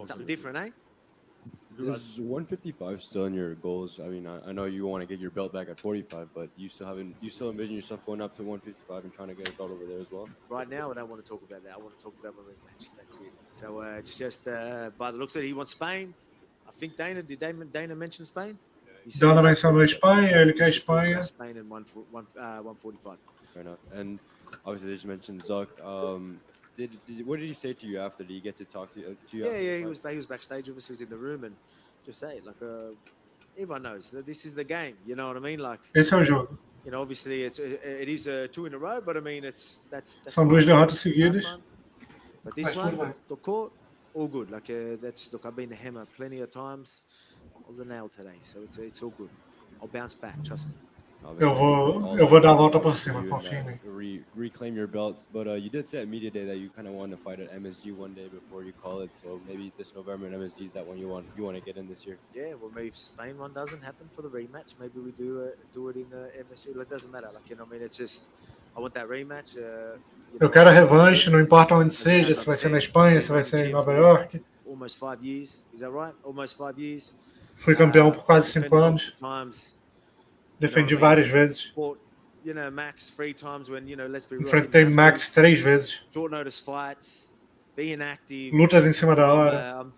Something different, eh?
Is 155 still in your goals? I mean, I know you want to get your belt back at 45, but you still envision yourself going up to 155 and trying to get a belt over there as well?
Right now, I don't want to talk about that. I want to talk about my rematch. That's it. So it's just by the looks of it, he wants Spain. I think Dana mention Spain?
Dana mencionou Espanha, ele quer Espanha.
Spain and 145.
Fair enough. And obviously, they just mentioned Zuck. What did he say to you after? Did he get to talk to you?
Yeah, he was backstage. Obviously, he was in the room and just say it. Like everyone knows that this is the game. You know what I mean? Like
esse é o jogo.
Obviously it is 2 in a row, but I mean that's
são duas derrotas seguidas.
But this one, the court, all good. Like look, I've been the hammer plenty of times. I was a nail today, so it's all good. I'll bounce back. Trust me.
Eu vou dar a volta por cima, confia em mim.
Reclaim your belts, but you did say at media day that you kind of want to fight at MSG one day before you call it. So maybe this November in MSG is that one you want to get in this year.
Yeah, well, maybe if Spain one doesn't happen for the rematch, maybe we do it in MSG. It doesn't matter. Like I mean, it's just I want that rematch.
Eu quero a revanche, não importa onde seja, se vai ser na Espanha, se vai ser em Nova York.
Almost 5 years, is that right? Almost 5 years.
Fui campeão por quase 5 anos. Defendi várias vezes.
Max 3 times when, let's be real.
Enfrentei Max 3 vezes.
Short notice fights, being active.
Lutas em cima da hora.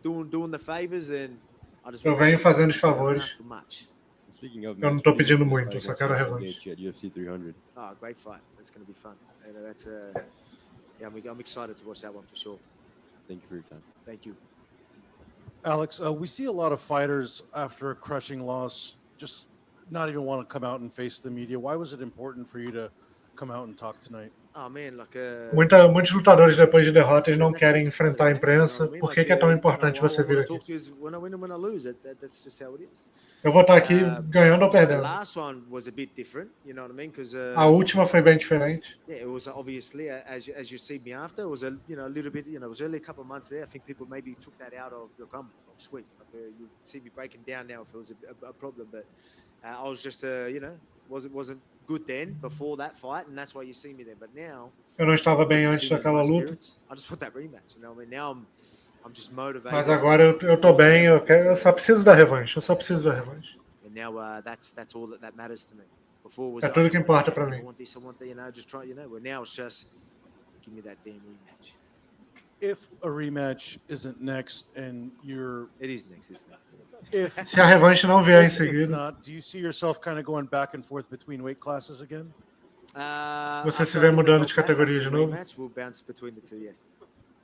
Doing the favors and I just
eu venho fazendo os favores. Eu não estou pedindo muito, eu só quero a revanche.
Oh, great fight. That's going to be fun. I'm excited to watch that one for sure.
Thank you for your time.
Thank you.
Alex, we see a lot of fighters after a crushing loss just not even want to come out and face the media. Why was it important for you to come out and talk tonight?
Oh man,
muitos lutadores depois de derrotas não querem enfrentar a imprensa. Por que é tão importante você vir aqui? Eu vou estar aqui ganhando ou perdendo. A última foi bem diferente.
Yeah, it was obviously as you see me after, it was a little bit, it was only a couple of months there. I think people maybe took that out of your sweet. You see me breaking down now if it was a problem, but I was just wasn't good then before that fight, and that's why you see me there. But now
eu não estava bem antes daquela luta.
I just want that rematch, I mean, now I'm just motivated.
Mas agora eu tô bem, eu só preciso da revanche,
And now that's all that matters to me. Before was
é tudo que importa para mim.
I want this, just try, well now it's just give me that damn rematch.
If a rematch isn't next and
it is next, it's next.
Se a revanche não vier em seguida,
do you see yourself kind of going back and forth between weight classes again?
Você se vê mudando de categoria de novo?
We'll bounce between the two, yes.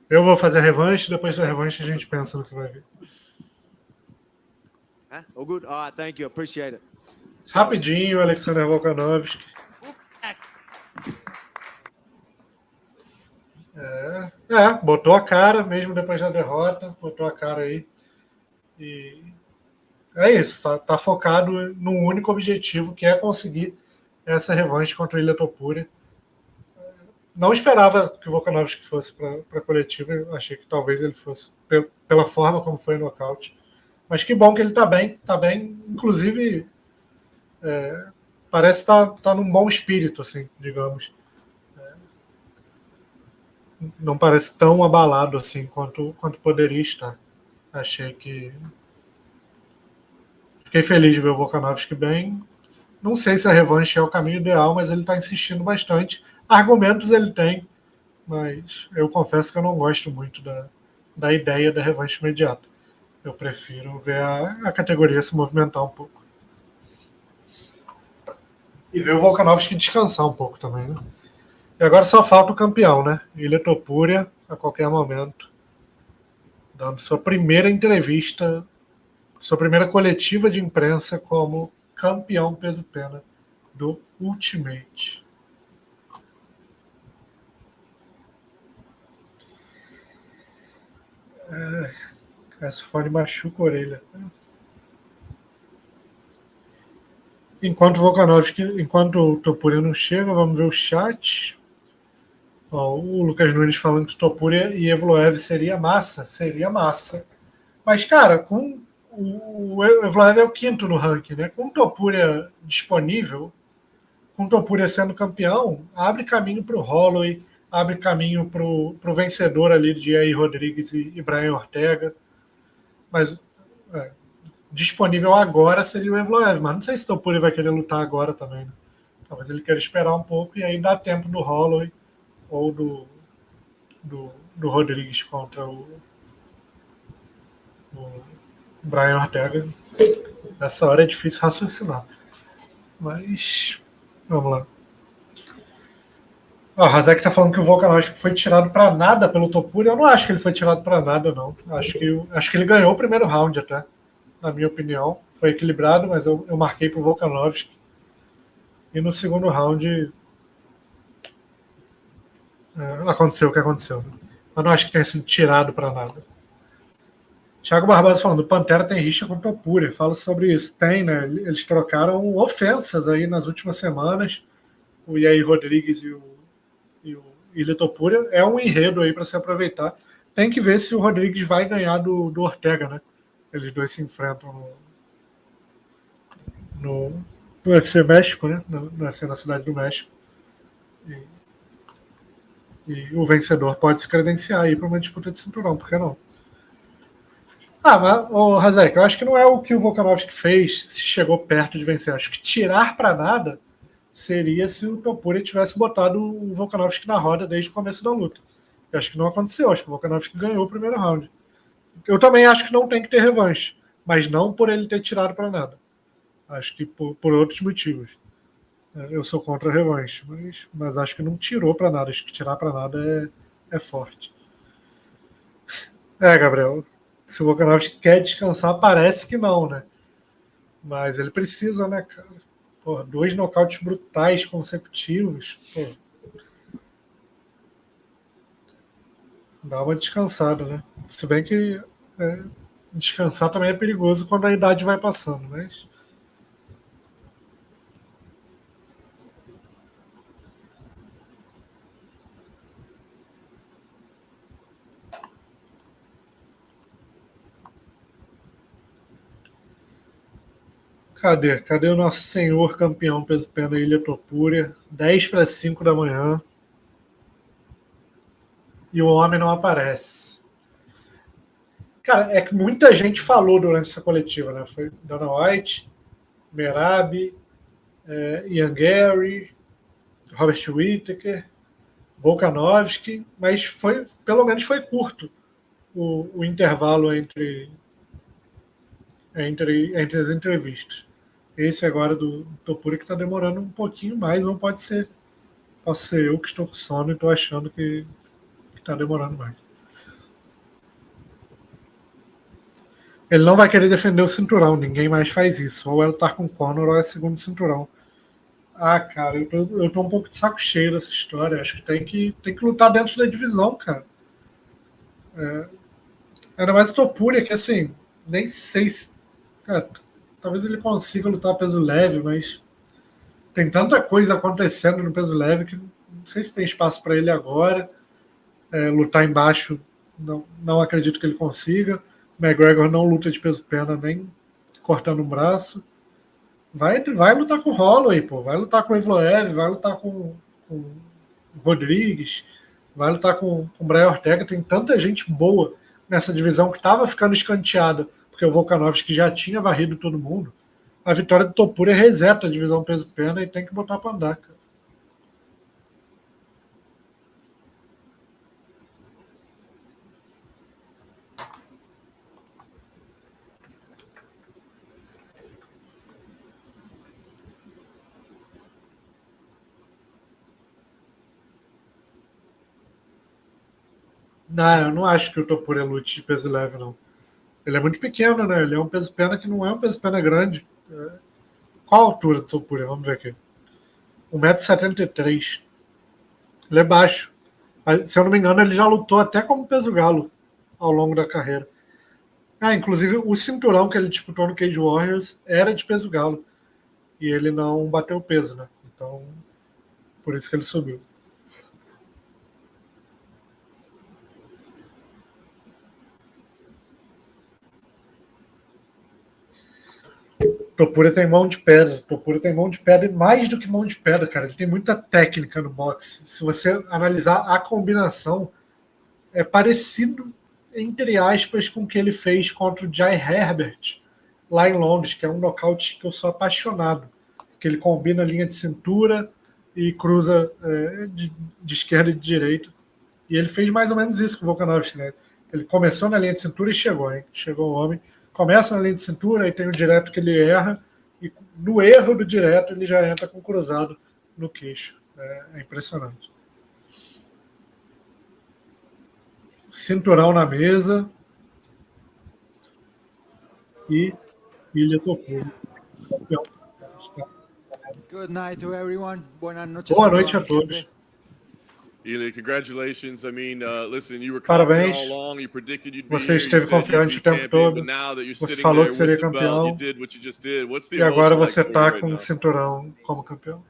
Eu vou fazer a revanche, depois da revanche a gente pensa no que vai vir.
All good? All right, thank you, appreciate it.
Rapidinho, Alexander Volkanovski. Botou a cara, mesmo depois da derrota, botou a cara aí. E é isso, tá focado num único objetivo, que é conseguir essa revanche contra o Ilia Topuria. Não esperava que o Volkanovski fosse para a coletiva, eu achei que talvez ele fosse pela forma como foi o nocaute. Mas que bom que ele está bem, inclusive parece estar num bom espírito, assim, digamos. Não parece tão abalado assim quanto poderia estar. Achei que... Fiquei feliz de ver o Volkanovski bem. Não sei se a revanche é o caminho ideal, mas ele está insistindo bastante. Argumentos ele tem, mas eu confesso que eu não gosto muito da ideia da revanche imediata. Eu prefiro ver a categoria se movimentar um pouco. E ver o Volkanovski descansar um pouco também, né? E agora só falta o campeão, né? Ilia Topuria, a qualquer momento, dando sua primeira entrevista, sua primeira coletiva de imprensa como campeão peso-pena do Ultimate. Esse fone machuca a orelha. Enquanto o Topuria não chega, vamos ver o chat. O Lucas Nunes falando que Topuria e Evloev seria massa. Mas, cara, o Evloev é o 5º no ranking, né? Com o Topuria disponível, com o Topuria sendo campeão, abre caminho para o Holloway, abre caminho para o vencedor ali de Jair Rodrigues e Brian Ortega. Mas disponível agora seria o Evloev, mas não sei se o Topuria vai querer lutar agora também, né? Talvez ele queira esperar um pouco e aí dá tempo do Holloway ou do Rodrigues contra o Brian Ortega. Nessa hora é difícil raciocinar. Mas vamos lá. O Hazek está falando que o Volkanovski foi tirado para nada pelo Topuria. Eu não acho que ele foi tirado para nada, não. Acho que ele ganhou o primeiro round até, na minha opinião. Foi equilibrado, mas eu marquei para o Volkanovski. E no segundo round aconteceu o que aconteceu. Né? Mas não acho que tenha sido tirado para nada. Thiago Barbosa falando, o Pantera tem rixa com o Topuria. Fala sobre isso. Tem, né? Eles trocaram ofensas aí nas últimas semanas. O Jair Rodrigues e o Ilia Topuria. É um enredo aí para se aproveitar. Tem que ver se o Rodrigues vai ganhar do Ortega, né? Eles dois se enfrentam no UFC México, né? Na Cidade do México. E o vencedor pode se credenciar aí para uma disputa de cinturão, por que não? Mas, Hazek, eu acho que não é o que o Volkanovski fez se chegou perto de vencer. Acho que tirar para nada seria se o Topuria tivesse botado o Volkanovski na roda desde o começo da luta. Eu acho que não aconteceu. Acho que o Volkanovski ganhou o primeiro round. Eu também acho que não tem que ter revanche, mas não por ele ter tirado para nada. Acho que por outros motivos. Eu sou contra a revanche, mas acho que não tirou para nada. Acho que tirar para nada é forte. Gabriel, se o Volkanovski quer descansar, parece que não, né? Mas ele precisa, né, cara? 2 nocautes brutais consecutivos. Dá uma descansada, né? Se bem que descansar também é perigoso quando a idade vai passando, mas... Cadê o nosso senhor campeão peso-pena Ilia Topuria? 10:05 da manhã. E o homem não aparece. Cara, é que muita gente falou durante essa coletiva, né? Foi Dana White, Merab, Ian Garry, Robert Whittaker, Volkanovski, mas pelo menos foi curto o intervalo entre as entrevistas. Esse agora do Topuria que está demorando um pouquinho mais, ou pode ser eu que estou com sono e estou achando que está demorando mais. Ele não vai querer defender o cinturão, ninguém mais faz isso. Ou é lutar com o Conor ou é segundo cinturão. Cara, eu tô um pouco de saco cheio dessa história. Acho que tem que lutar dentro da divisão, cara. Ainda mais o Topuria, que assim, nem sei se... talvez ele consiga lutar peso leve, mas tem tanta coisa acontecendo no peso leve que não sei se tem espaço para ele agora. Lutar embaixo, não acredito que ele consiga. McGregor não luta de peso pena nem cortando um braço. Vai lutar com o Holloway, pô. Vai lutar com o Evloev, vai lutar com o Rodrigues, vai lutar com o Brian Ortega. Tem tanta gente boa nessa divisão que estava ficando escanteada, porque o Volkanovski já tinha varrido todo mundo. A vitória do Topuria reseta a divisão peso-pena e tem que botar para andar, cara. Não, eu não acho que o Topuria lute de peso leve, não. Ele é muito pequeno, né? Ele é um peso-pena que não é um peso-pena grande. Qual a altura do Topuria? Vamos ver aqui. 1,73 m. Ele é baixo. Se eu não me engano, ele já lutou até como peso galo ao longo da carreira. Inclusive, o cinturão que ele disputou no Cage Warriors era de peso galo. E ele não bateu peso, né? Então, por isso que ele subiu. Topuria tem mão de pedra. Topuria tem mão de pedra e mais do que mão de pedra, cara. Ele tem muita técnica no boxe. Se você analisar a combinação, é parecido, entre aspas, com o que ele fez contra o Jai Herbert lá em Londres, que é um nocaute que eu sou apaixonado. Que ele combina a linha de cintura e cruza de esquerda e de direita. E ele fez mais ou menos isso com o Volkanovski, né? Ele começou na linha de cintura e chegou, hein? Chegou o homem. Começa na linha de cintura, aí tem o direto que ele erra, e no erro do direto ele já entra com cruzado no queixo. É impressionante. Cinturão na mesa. E Ilia Topuria.
Good night to everyone. Boa
noite a todos.
Ilia, congratulations. I mean, listen, you were
Parabéns.
all along. You predicted you'd be
Você
here.
esteve confiante o tempo todo. Você falou que seria campeão. E agora você está com o cinturão como campeão.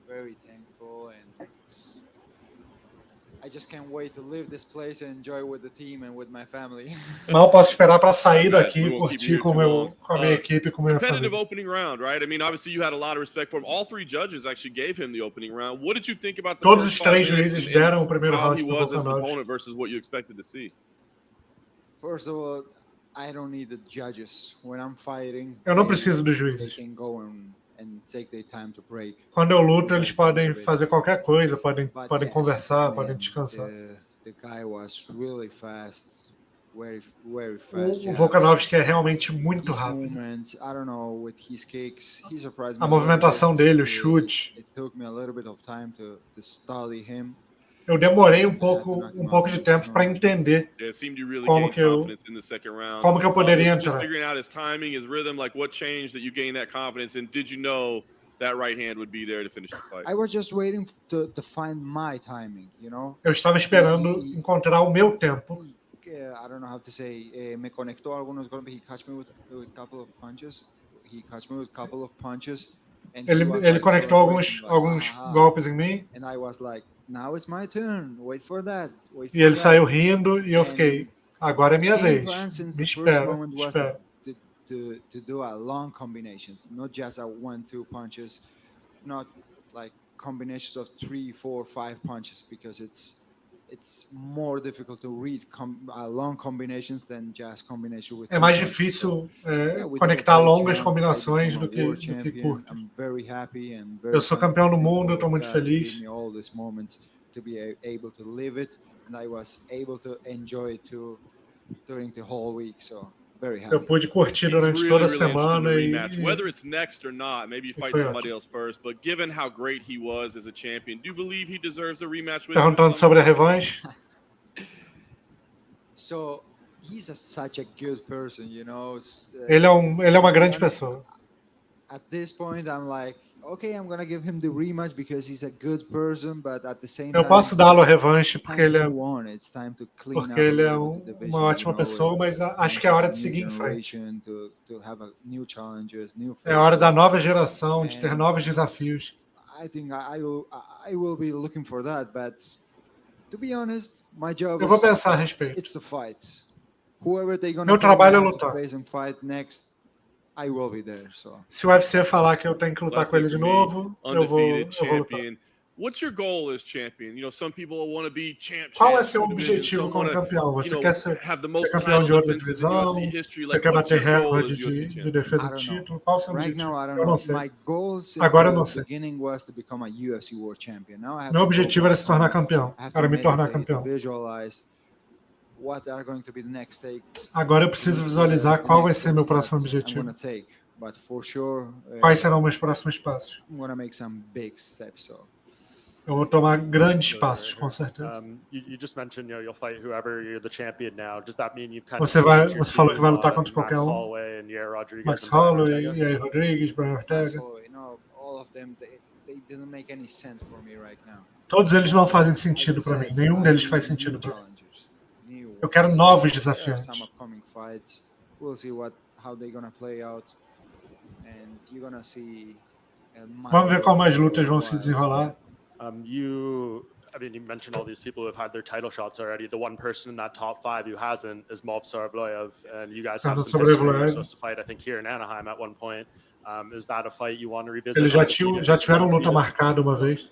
Very thankful, and I just can't wait to leave this place and enjoy with the team and with my family.
Mal posso esperar para sair daqui e curtir com a minha equipe, com a minha família.
Competitive opening round, right? I mean, obviously you had a lot of respect for him. All three judges actually gave him the opening round. What did you think about the
Todos os três juízes deram o primeiro round
para o Volkanovski versus what you expected to see?
First of all, I don't need the judges when I'm fighting.
Eu não preciso dos juízes.
They can go and take their time to break.
Quando eu luto, eles podem fazer qualquer coisa, podem conversar, podem descansar.
The guy was really fast, very fast.
O Volkanovski é realmente muito rápido.
I don't know, with his kicks, he surprised me.
A movimentação dele, o chute.
It took me a little bit of time to study him.
Eu demorei um pouco de tempo para entender como que eu poderia entrar. Eu estava esperando encontrar o meu tempo.
I don't know how to say. Me conectou algunos golpes. He catch me with a couple of punches.
Ele conectou alguns golpes em mim.
And I was like, now it's my turn. Wait for that.
E ele saiu rindo e eu fiquei, agora é minha vez. Me espera.
To do a long combinations, not just a 1-2 punches, not like combinations of 3, 4, 5 punches, because it's more difficult to read long combinations than just combination with.
É mais difícil conectar longas combinações do que curtas. Eu sou campeão do mundo, eu estou muito feliz.
To be able to live it, and I was able to enjoy it too during the whole week. So very happy.
Eu pude curtir durante toda a semana e
whether it's next or not, maybe you fight somebody else first, but given how great he was as a champion, do you believe he deserves a rematch with?
Perguntando sobre a revanche.
So he's such a good person, you know.
Ele é uma grande pessoa.
At this point, I'm like, okay, I'm gonna give him the rematch because he's a good person, but at the same
Eu
time,
posso dar-lo a revanche
it's
porque
time
ele
to
é,
move on. It's time to clean up
porque
a
ele é
little bit the division,
uma ótima
you know,
pessoa, mas
it's
acho
gonna
que é hora
have
de
a
seguir
new
em frente.
generation to have a new challenges, new
É hora da
faces.
nova geração, de ter
And
novos desafios.
I think I will be looking for that, but to be honest, my job
Eu vou
is
pensar a respeito.
it's to fight. Whoever they're gonna
Meu
tell me I
trabalho é
have to
lutar.
face and fight next, I will be there. So.
Se o UFC falar que eu tenho que lutar com ele de novo, eu vou
undefeated
lutar.
champion. What's your goal as champion? You know, some people want to be champ.
Qual é seu objetivo como campeão? Você quer ser campeão de outra divisão? Você quer bater recorde de defesa de título? Qual é o seu objetivo? Eu não sei. Agora eu não sei. Meu objetivo era se tornar campeão. Era me tornar campeão. Agora eu preciso visualizar qual vai ser meu próximo objetivo. Quais serão meus próximos passos? Eu vou tomar grandes passos, com certeza.
You just mentioned, you'll fight whoever you're the champion now. Does that mean you've kind
Você falou que vai lutar contra qualquer um.
Max
Holloway, Yair Rodrigues, Brian Ortega. Todos eles não fazem sentido para mim. Nenhum deles faz sentido para mim. Eu quero novos desafios. Vamos ver como as lutas vão se desenrolar.
You mentioned all these people who have had their title shots already. The one person in that top 5 who hasn't is Movsarabloyev, and you guys have some history. You're supposed to fight, I think, here in Anaheim at one point. Is that a fight you want to revisit?
Eles já tiveram luta marcada uma vez.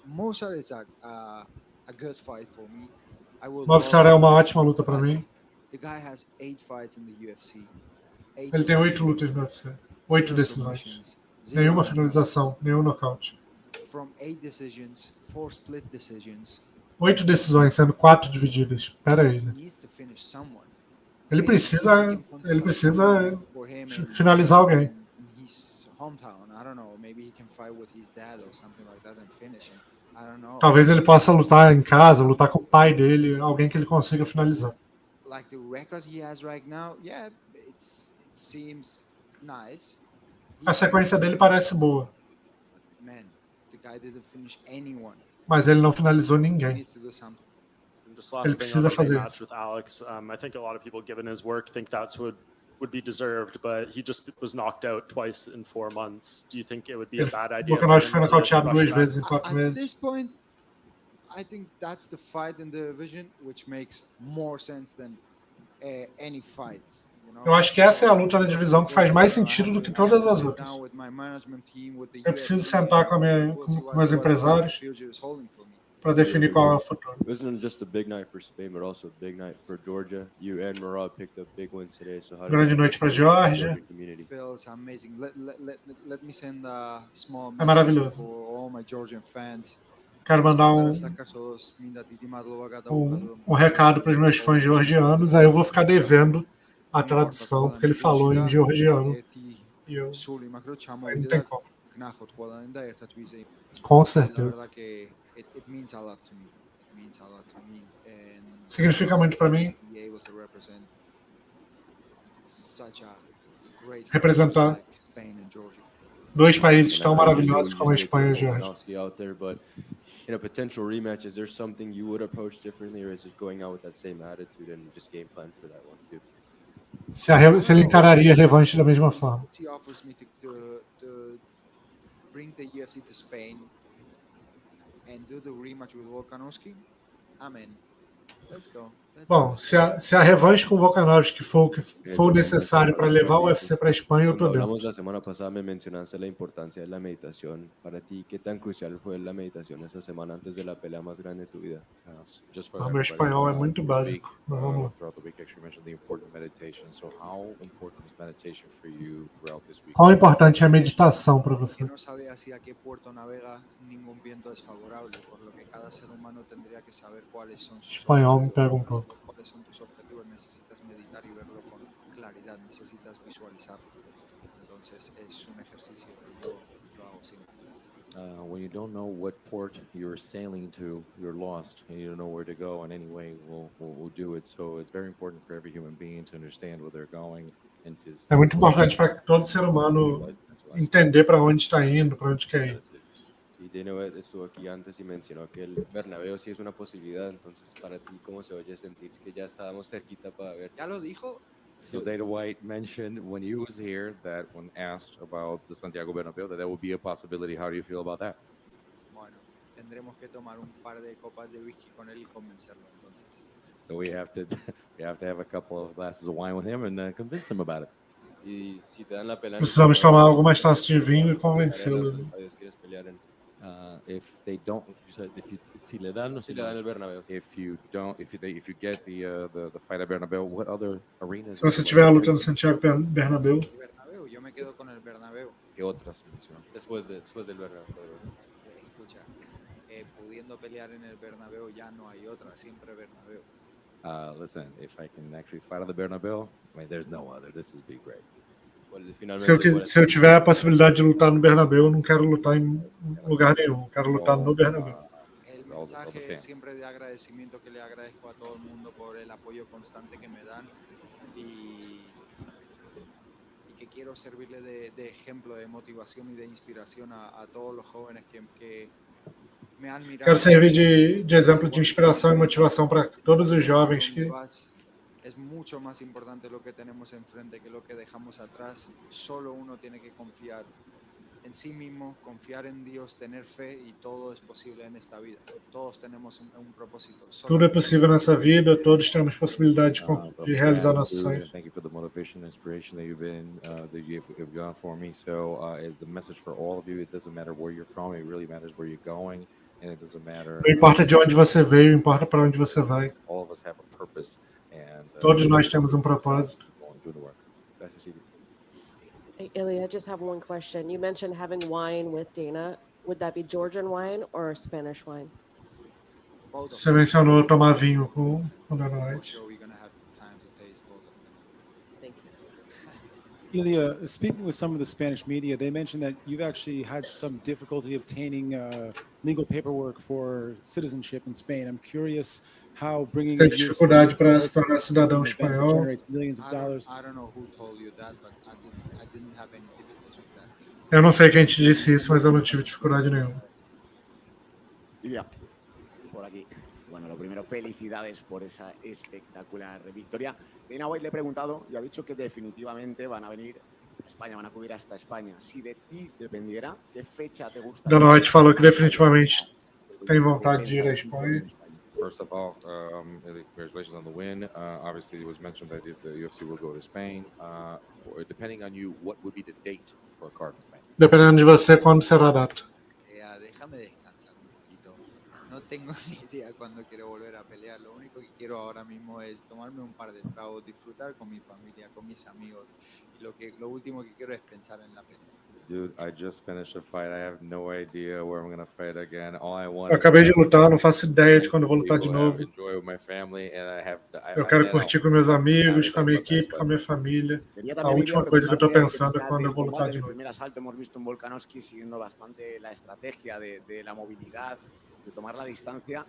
Movsar é uma ótima luta para mim. Ele tem 8 lutas no UFC. 8 decisões. Nenhuma finalização, nenhum nocaute. 8 decisões, sendo 4 divididas. Pera aí, né? Ele precisa finalizar alguém. Talvez ele possa lutar em casa, lutar com o pai dele, alguém que ele consiga finalizar. A sequência dele parece boa. Mas ele não finalizou ninguém. Ele precisa fazer isso.
I think a lot of people, given his work, think that's would be deserved, but he just was knocked out twice in 4 months. Do you think it would be a bad idea?
Volkanovski foi nocauteado 2 vezes em 4 meses.
At this point, I think that's the fight in the division, which makes more sense than any fight.
Eu acho que essa é a luta na divisão que faz mais sentido do que todas as outras. Eu preciso sentar com meus empresários para definir qual é o futuro.
It wasn't just a big night for Spain, but also a big night for Georgia. You and Merab picked up big wins today. So how
Grande noite para a Geórgia.
Feels amazing. Let me send a small
É maravilhoso.
for all my Georgian fans.
Quero mandar um recado para os meus fãs georgianos. Aí eu vou ficar devendo a tradução, porque ele falou em georgiano. E eu aí não tem como. Com certeza. Significa muito para mim representar 2 países tão maravilhosos como a Espanha e a Geórgia.
In a potential rematch, is there something you would approach differently, or is it going out with that same attitude and just game plan for that one too?
Se ele encararia a revanche da mesma forma.
He offers me to bring the UFC to Spain and do the rematch with Volkanovski. Amen. Let's go.
Bom, se a revanche com o Volkanovski for o que for necessário para levar o UFC para a Espanha, eu tô dentro.
Hablamos la semana pasada, me mencionaste la importancia de la meditación. Para ti, ¿qué tan crucial fue la meditación esa semana antes de la pelea más grande de tu vida?
O meu espanhol é muito básico. Mas vamos lá. Quão importante é a meditação para você? Espanhol me pega um pouco.
When you don't know what port you're sailing to, you're lost, and you don't know where to go. And anyway, we'll do it. So it's very important for every human being to understand where they're going and to.
É muito importante para todo ser humano entender para onde está indo, para onde quer ir.
Dino estuvo aquí antes y mencionó que el Bernabéu sí es una posibilidad. Entonces, para ti, ¿cómo se oye sentir que ya estábamos cerquita para ver?
¿Ya lo dijo?
So Dana White mentioned when he was here that when asked about the Santiago Bernabéu, that would be a possibility. How do you feel about that?
Bueno, tendremos que tomar un par de copas de whisky con él y convencerlo entonces.
So we have to have a couple of glasses of wine with him and convince him about it.
Y si te dan la pelea,
Precisamos tomar algumas taças de vinho e convencê-lo.
¿Quieres pelear en?
If they don't, si le dan,
Si le dan el Bernabéu.
if you get the fight at Bernabéu, what other arenas?
Se você tiver a luta no Santiago Bernabéu.
Bernabéu, yo me quedo con el Bernabéu.
¿Qué otras mencionó?
Después del Bernabéu.
Sí, escucha, pudiendo pelear en el Bernabéu ya no hay otra, siempre Bernabéu.
Listen, if I can actually fight at the Bernabéu, I mean, there's no other. This would be great.
Se eu tiver a possibilidade de lutar no Bernabéu, eu não quero lutar em lugar nenhum. Eu quero lutar no Bernabéu.
El mensaje siempre de agradecimiento que le agradezco a todo el mundo por el apoyo constante que me dan y que quiero servirle de ejemplo, de motivación y de inspiración a todos los jóvenes que me han mirado.
Quero servir de exemplo de inspiração e motivação para todos os jovens que
Es mucho más importante lo que tenemos enfrente que lo que dejamos atrás. Solo uno tiene que confiar en sí mismo, confiar en Dios, tener fe y todo es posible en esta vida. Todos tenemos un propósito.
Tudo é possível nessa vida, todos temos possibilidade de realizar nossos sonhos.
Thank you for the motivation and inspiration that you've gone for me. So it's a message for all of you. It doesn't matter where you're from. It really matters where you're going, and it doesn't matter.
Não importa de onde você veio, importa para onde você vai.
All of us have a purpose.
Todos nós temos propósito.
Hey, Ilia, I just have one question. You mentioned having wine with Dana. Would that be Georgian wine or Spanish wine?
Você mencionou tomar vinho com Dana White.
Ilia, speaking with some of the Spanish media, they mentioned that you've actually had some difficulty obtaining legal paperwork for citizenship in Spain. I'm curious how bringing
Tem dificuldade para se tornar cidadão espanhol.
Millions of dollars.
I don't know who told you that, but I didn't have any difficulty with that.
Eu não sei quem te disse isso, mas eu não tive dificuldade nenhuma.
Ilia, por aquí. Bueno, lo primero, felicidades por esa espectacular victoria. Dana White le he preguntado y ha dicho que definitivamente van a venir a España, van a acudir hasta España. Si de ti dependiera, ¿qué fecha te gusta?
Dana White falou que definitivamente tem vontade de ir à Espanha.
First of all, congratulations on the win. Obviously, it was mentioned that the UFC will go to Spain. Depending on you, what would be the date for a card in Spain?
Dependendo de você, quando será a data?
Déjame descansar un poquito. No tengo ni idea cuándo quiero volver a pelear. Lo único que quiero ahora mismo es tomarme un par de tragos, disfrutar con mi familia, con mis amigos. Y lo último que quiero es pensar en la pelea.
Dude, I just finished a fight. I have no idea where I'm going to fight again. All I want
Eu acabei de lutar, não faço ideia de quando eu vou lutar de novo.
Enjoy with my family and
Eu quero curtir com meus amigos, com a minha equipe, com a minha família. A última coisa que eu estou pensando é quando eu vou lutar de novo.
En el primer asalto hemos visto un Volkanovski siguiendo bastante la estrategia de la movilidad, de tomar la distancia.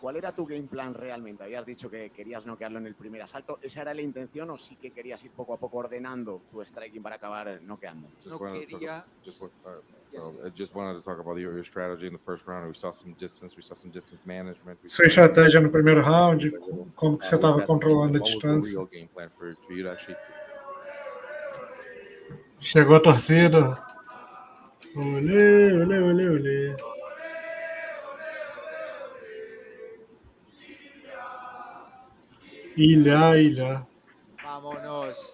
¿Cuál era tu game plan realmente? Habías dicho que querías noquearlo en el primer asalto. ¿Esa era la intención o sí que querías ir poco a poco ordenando tu striking para acabar noqueando?
I just wanted to talk about your strategy in the first round. We saw some distance management.
Sua estratégia no primeiro round, como que você estava controlando a distância. Chegou a torcida. Olê, olê, olê, olê. Ilia.
Vámonos.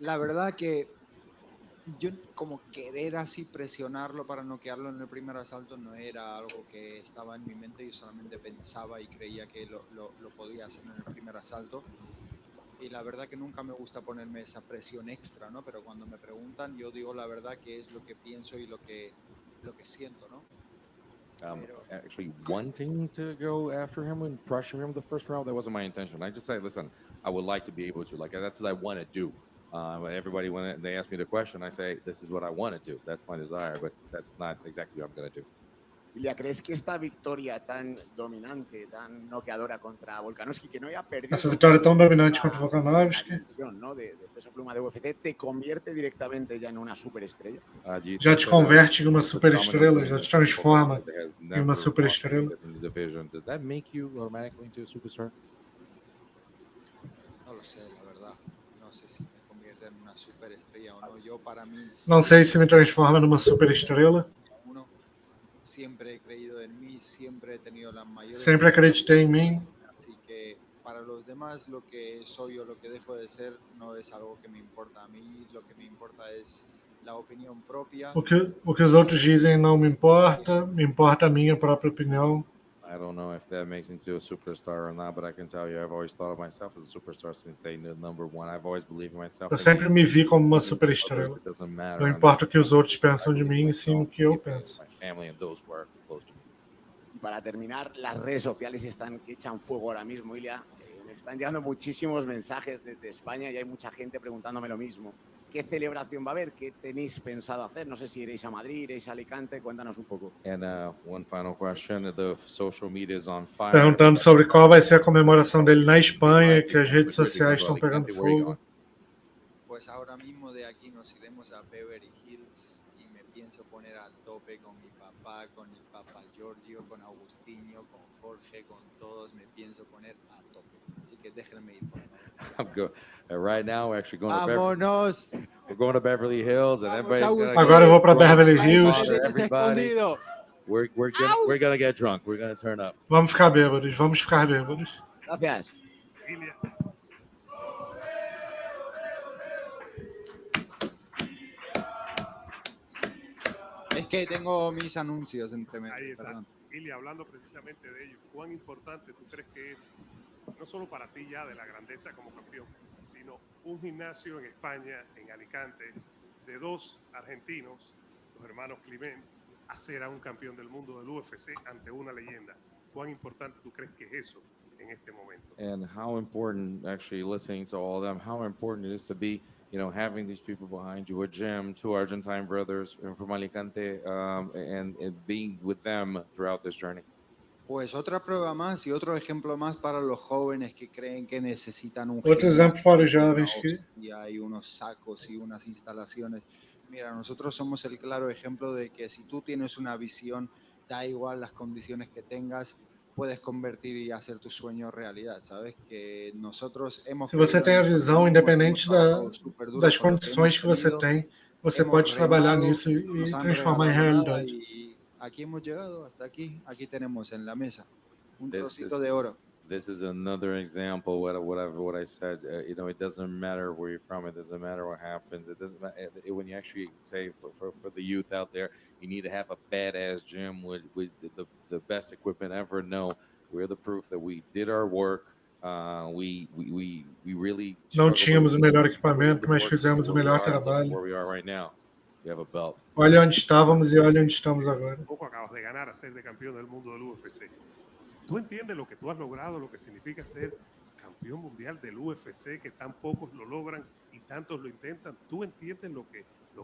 La verdad que yo como querer así presionarlo para noquearlo en el primer asalto no era algo que estaba en mi mente. Yo solamente pensaba y creía que lo podía hacer en el primer asalto. Y la verdad que nunca me gusta ponerme esa presión extra, ¿no? Pero cuando me preguntan, yo digo la verdad que es lo que pienso y lo que siento, ¿no?
Actually wanting to go after him and pressure him the first round, that wasn't my intention. I just said, listen, I would like to be able to, that's what I want to do. Everybody, when they ask me the question, I say, this is what I want to do. That's my desire, but that's not exactly what I'm going to do.
Ilia, ¿crees que esta victoria tan dominante, tan noqueadora contra Volkanovski, que no haya perdido
Essa vitória tão dominante contra o Volkanovski
la división, ¿no? de peso pluma de UFC, te convierte directamente ya en una superestrella?
já te converte em uma superestrela, já te transforma em uma superestrela.
Does that make you automatically into a superstar?
No lo sé, la verdad. No sé si me convierte en una superestrella o no. Yo para mí
Não sei se me transforma numa superestrela.
siempre he creído en mí, siempre he tenido las mayores.
Sempre acreditei em mim.
Así que para los demás lo que soy o lo que dejo de ser no es algo que me importa. A mí lo que me importa es la opinión propia.
O que os outros dizem não me importa a minha própria opinião.
I don't know if that makes me into a superstar or not, but I can tell you I've always thought of myself as a superstar since day number one. I've always believed in myself.
Eu sempre me vi como uma superestrela. Não importa o que os outros pensam de mim, sim o que eu penso.
Para terminar, las redes sociales están que echan fuego ahora mismo, Ilia. Me están llegando muchísimos mensajes desde España y hay mucha gente preguntándome lo mismo. ¿Qué celebración va a haber? ¿Qué tenéis pensado hacer? No sé si iréis a Madrid, iréis a Alicante. Cuéntanos un poco.
And one final question: the social media is on fire.
Perguntando sobre qual vai ser a comemoração dele na Espanha, que as redes sociais estão pegando fogo.
Pues ahora mismo de aquí nos iremos a Beverly Hills y me pienso poner a tope con mi papá, con el papá Giorgio, con Agustinho, con Jorge, con todos. Me pienso poner a tope. Así que déjenme ir.
I'm good. Right now, we're actually going to
Vámonos.
We're going to Beverly Hills, and everybody's gonna
Agora eu vou para Beverly Hills.
We're gonna get drunk. We're gonna turn up.
Vamos ficar bêbados.
Gracias.
Es que tengo mis anuncios entre medio.
Ahí está.
Perdón.
Ilia, hablando precisamente de ello, ¿cuán importante tú crees que es, no solo para ti ya de la grandeza como campeón, sino un gimnasio en España, en Alicante, de dos argentinos, los hermanos Climent, hacer a un campeón del mundo del UFC ante una leyenda? ¿Cuán importante tú crees que es eso en este momento?
And how important, actually listening to all of them, how important it is to be, having these people behind you, a gym, two Argentine brothers from Alicante, and being with them throughout this journey.
Pues otra prueba más y otro ejemplo más para los jóvenes que creen que necesitan un
Outro exemplo para os jovens que
y hay unos sacos y unas instalaciones. Mira, nosotros somos el claro ejemplo de que si tú tienes una visión, da igual las condiciones que tengas, puedes convertir y hacer tu sueño realidad, ¿sabes? Que nosotros hemos
se você tem a visão, independente das condições que você tem, você pode trabalhar nisso e transformar em realidade.
Aquí hemos llegado, hasta aquí tenemos en la mesa un trocito de oro.
This is another example what I said. It doesn't matter where you're from. It doesn't matter what happens. It doesn't matter when you actually say for the youth out there, you need to have a badass gym with the best equipment ever. No, we're the proof that we did our work. We really
não tínhamos o melhor equipamento, mas fizemos o melhor trabalho.
Where we are right now. We have a belt.
Olha onde estávamos e olha onde estamos agora.
Poco acabas de ganar a ser de campeón del mundo del UFC. ¿Tú entiendes lo que tú has logrado, lo que significa ser campeón mundial del UFC, que tan pocos lo logran y tantos lo intentan? ¿Tú entiendes lo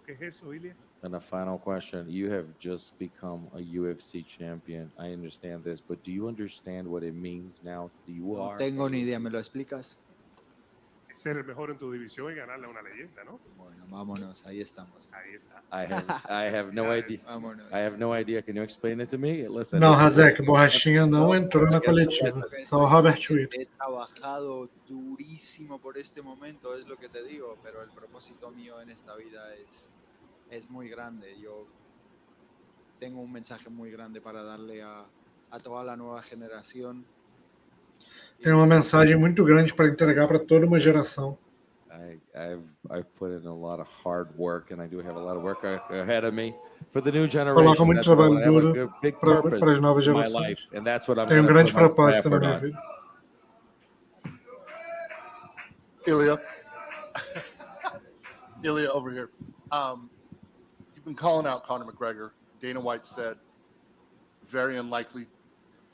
que es eso, Ilia?
And a final question. You have just become a UFC champion. I understand this, but do you understand what it means now?
No tengo ni idea, ¿me lo explicas?
Ser el mejor en tu división y ganarle a una leyenda, ¿no?
Bueno, vámonos, ahí estamos.
Ahí está.
I have no idea. I have no idea. Can you explain it to me? Listen.
Não, Razek, Borrachinha não entrou na coletiva. Só o Robert Whittaker.
He trabajado durísimo por este momento, es lo que te digo, pero el propósito mío en esta vida es muy grande. Yo tengo un mensaje muy grande para darle a toda la nueva generación.
Tem uma mensagem muito grande para entregar para toda uma geração.
I've put in a lot of hard work, and I do have a lot of work ahead of me for the new generation.
Coloco muito trabalho duro para as novas gerações. Tenho um grande propósito na minha vida.
Ilia, over here. You've been calling out Conor McGregor. Dana White said very unlikely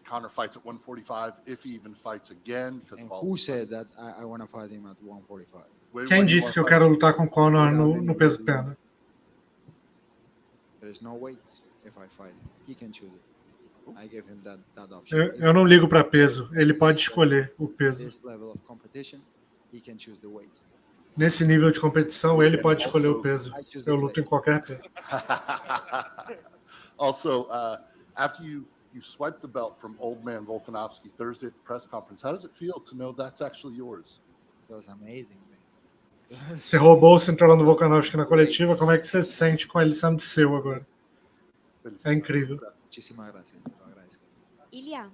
Conor fights at 145 if he even fights again.
And who said that I want to fight him at 145?
Quem disse que eu quero lutar com Conor no peso pena?
There's no weight if I fight him. He can choose it. I gave him that option.
Eu não ligo para peso. Ele pode escolher o peso.
This level of competition, he can choose the weight.
Nesse nível de competição, ele pode escolher o peso. Eu luto em qualquer peso.
Also, after you swiped the belt from old man Volkanovski Thursday at the press conference, how does it feel to know that's actually yours?
It was amazing.
Você roubou o cinturão do Volkanovski na coletiva. Como é que você se sente com ele sendo seu agora? É incrível.
Muchísimas gracias. Lo agradezco.
Ilia,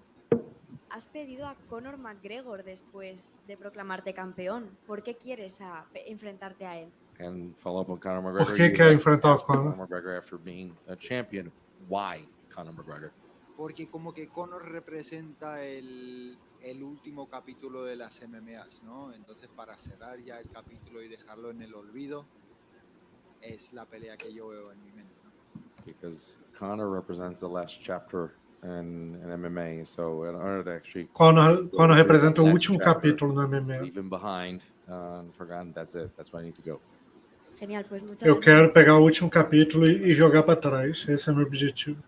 has pedido a Conor McGregor después de proclamarte campeón. ¿Por qué quieres enfrentarte a él?
And follow up on Conor McGregor.
Por que quer enfrentar o Conor?
McGregor after being a champion. Why Conor McGregor?
Porque como que Conor representa el último capítulo de las MMAs, ¿no? Entonces, para cerrar ya el capítulo y dejarlo en el olvido, es la pelea que yo veo en mi mente, ¿no?
Because Conor represents the last chapter in MMA, so in order to actually
Conor representa o último capítulo no MMA.
Leaving behind, forgotten, that's it. That's where I need to go.
Genial, pues muchas
Eu
gracias.
quero pegar o último capítulo e jogar para trás. Esse é meu objetivo.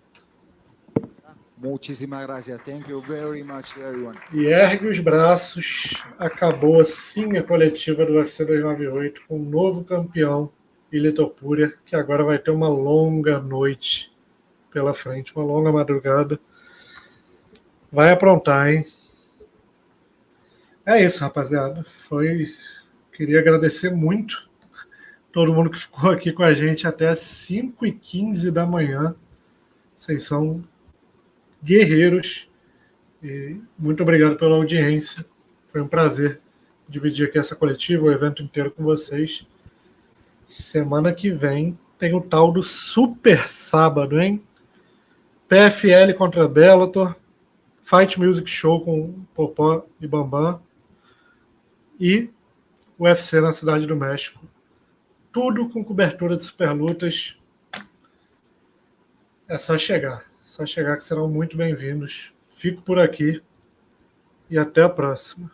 Muchísimas gracias. Thank you very much, everyone.
E ergue os braços. Acabou assim a coletiva do UFC 298 com um novo campeão, Ilia Topuria, que agora vai ter uma longa noite pela frente, uma longa madrugada. Vai aprontar, hein? É isso, rapaziada. Queria agradecer muito todo mundo que ficou aqui com a gente até as 5h15 da manhã. Vocês são guerreiros. E muito obrigado pela audiência. Foi um prazer dividir aqui essa coletiva, o evento inteiro com vocês. Semana que vem tem o tal do Super Sábado, hein? PFL contra Bellator, Fight Music Show com Popó e Bambam e UFC na Cidade do México. Tudo com cobertura de Super Lutas. É só chegar que serão muito bem-vindos. Fico por aqui e até a próxima.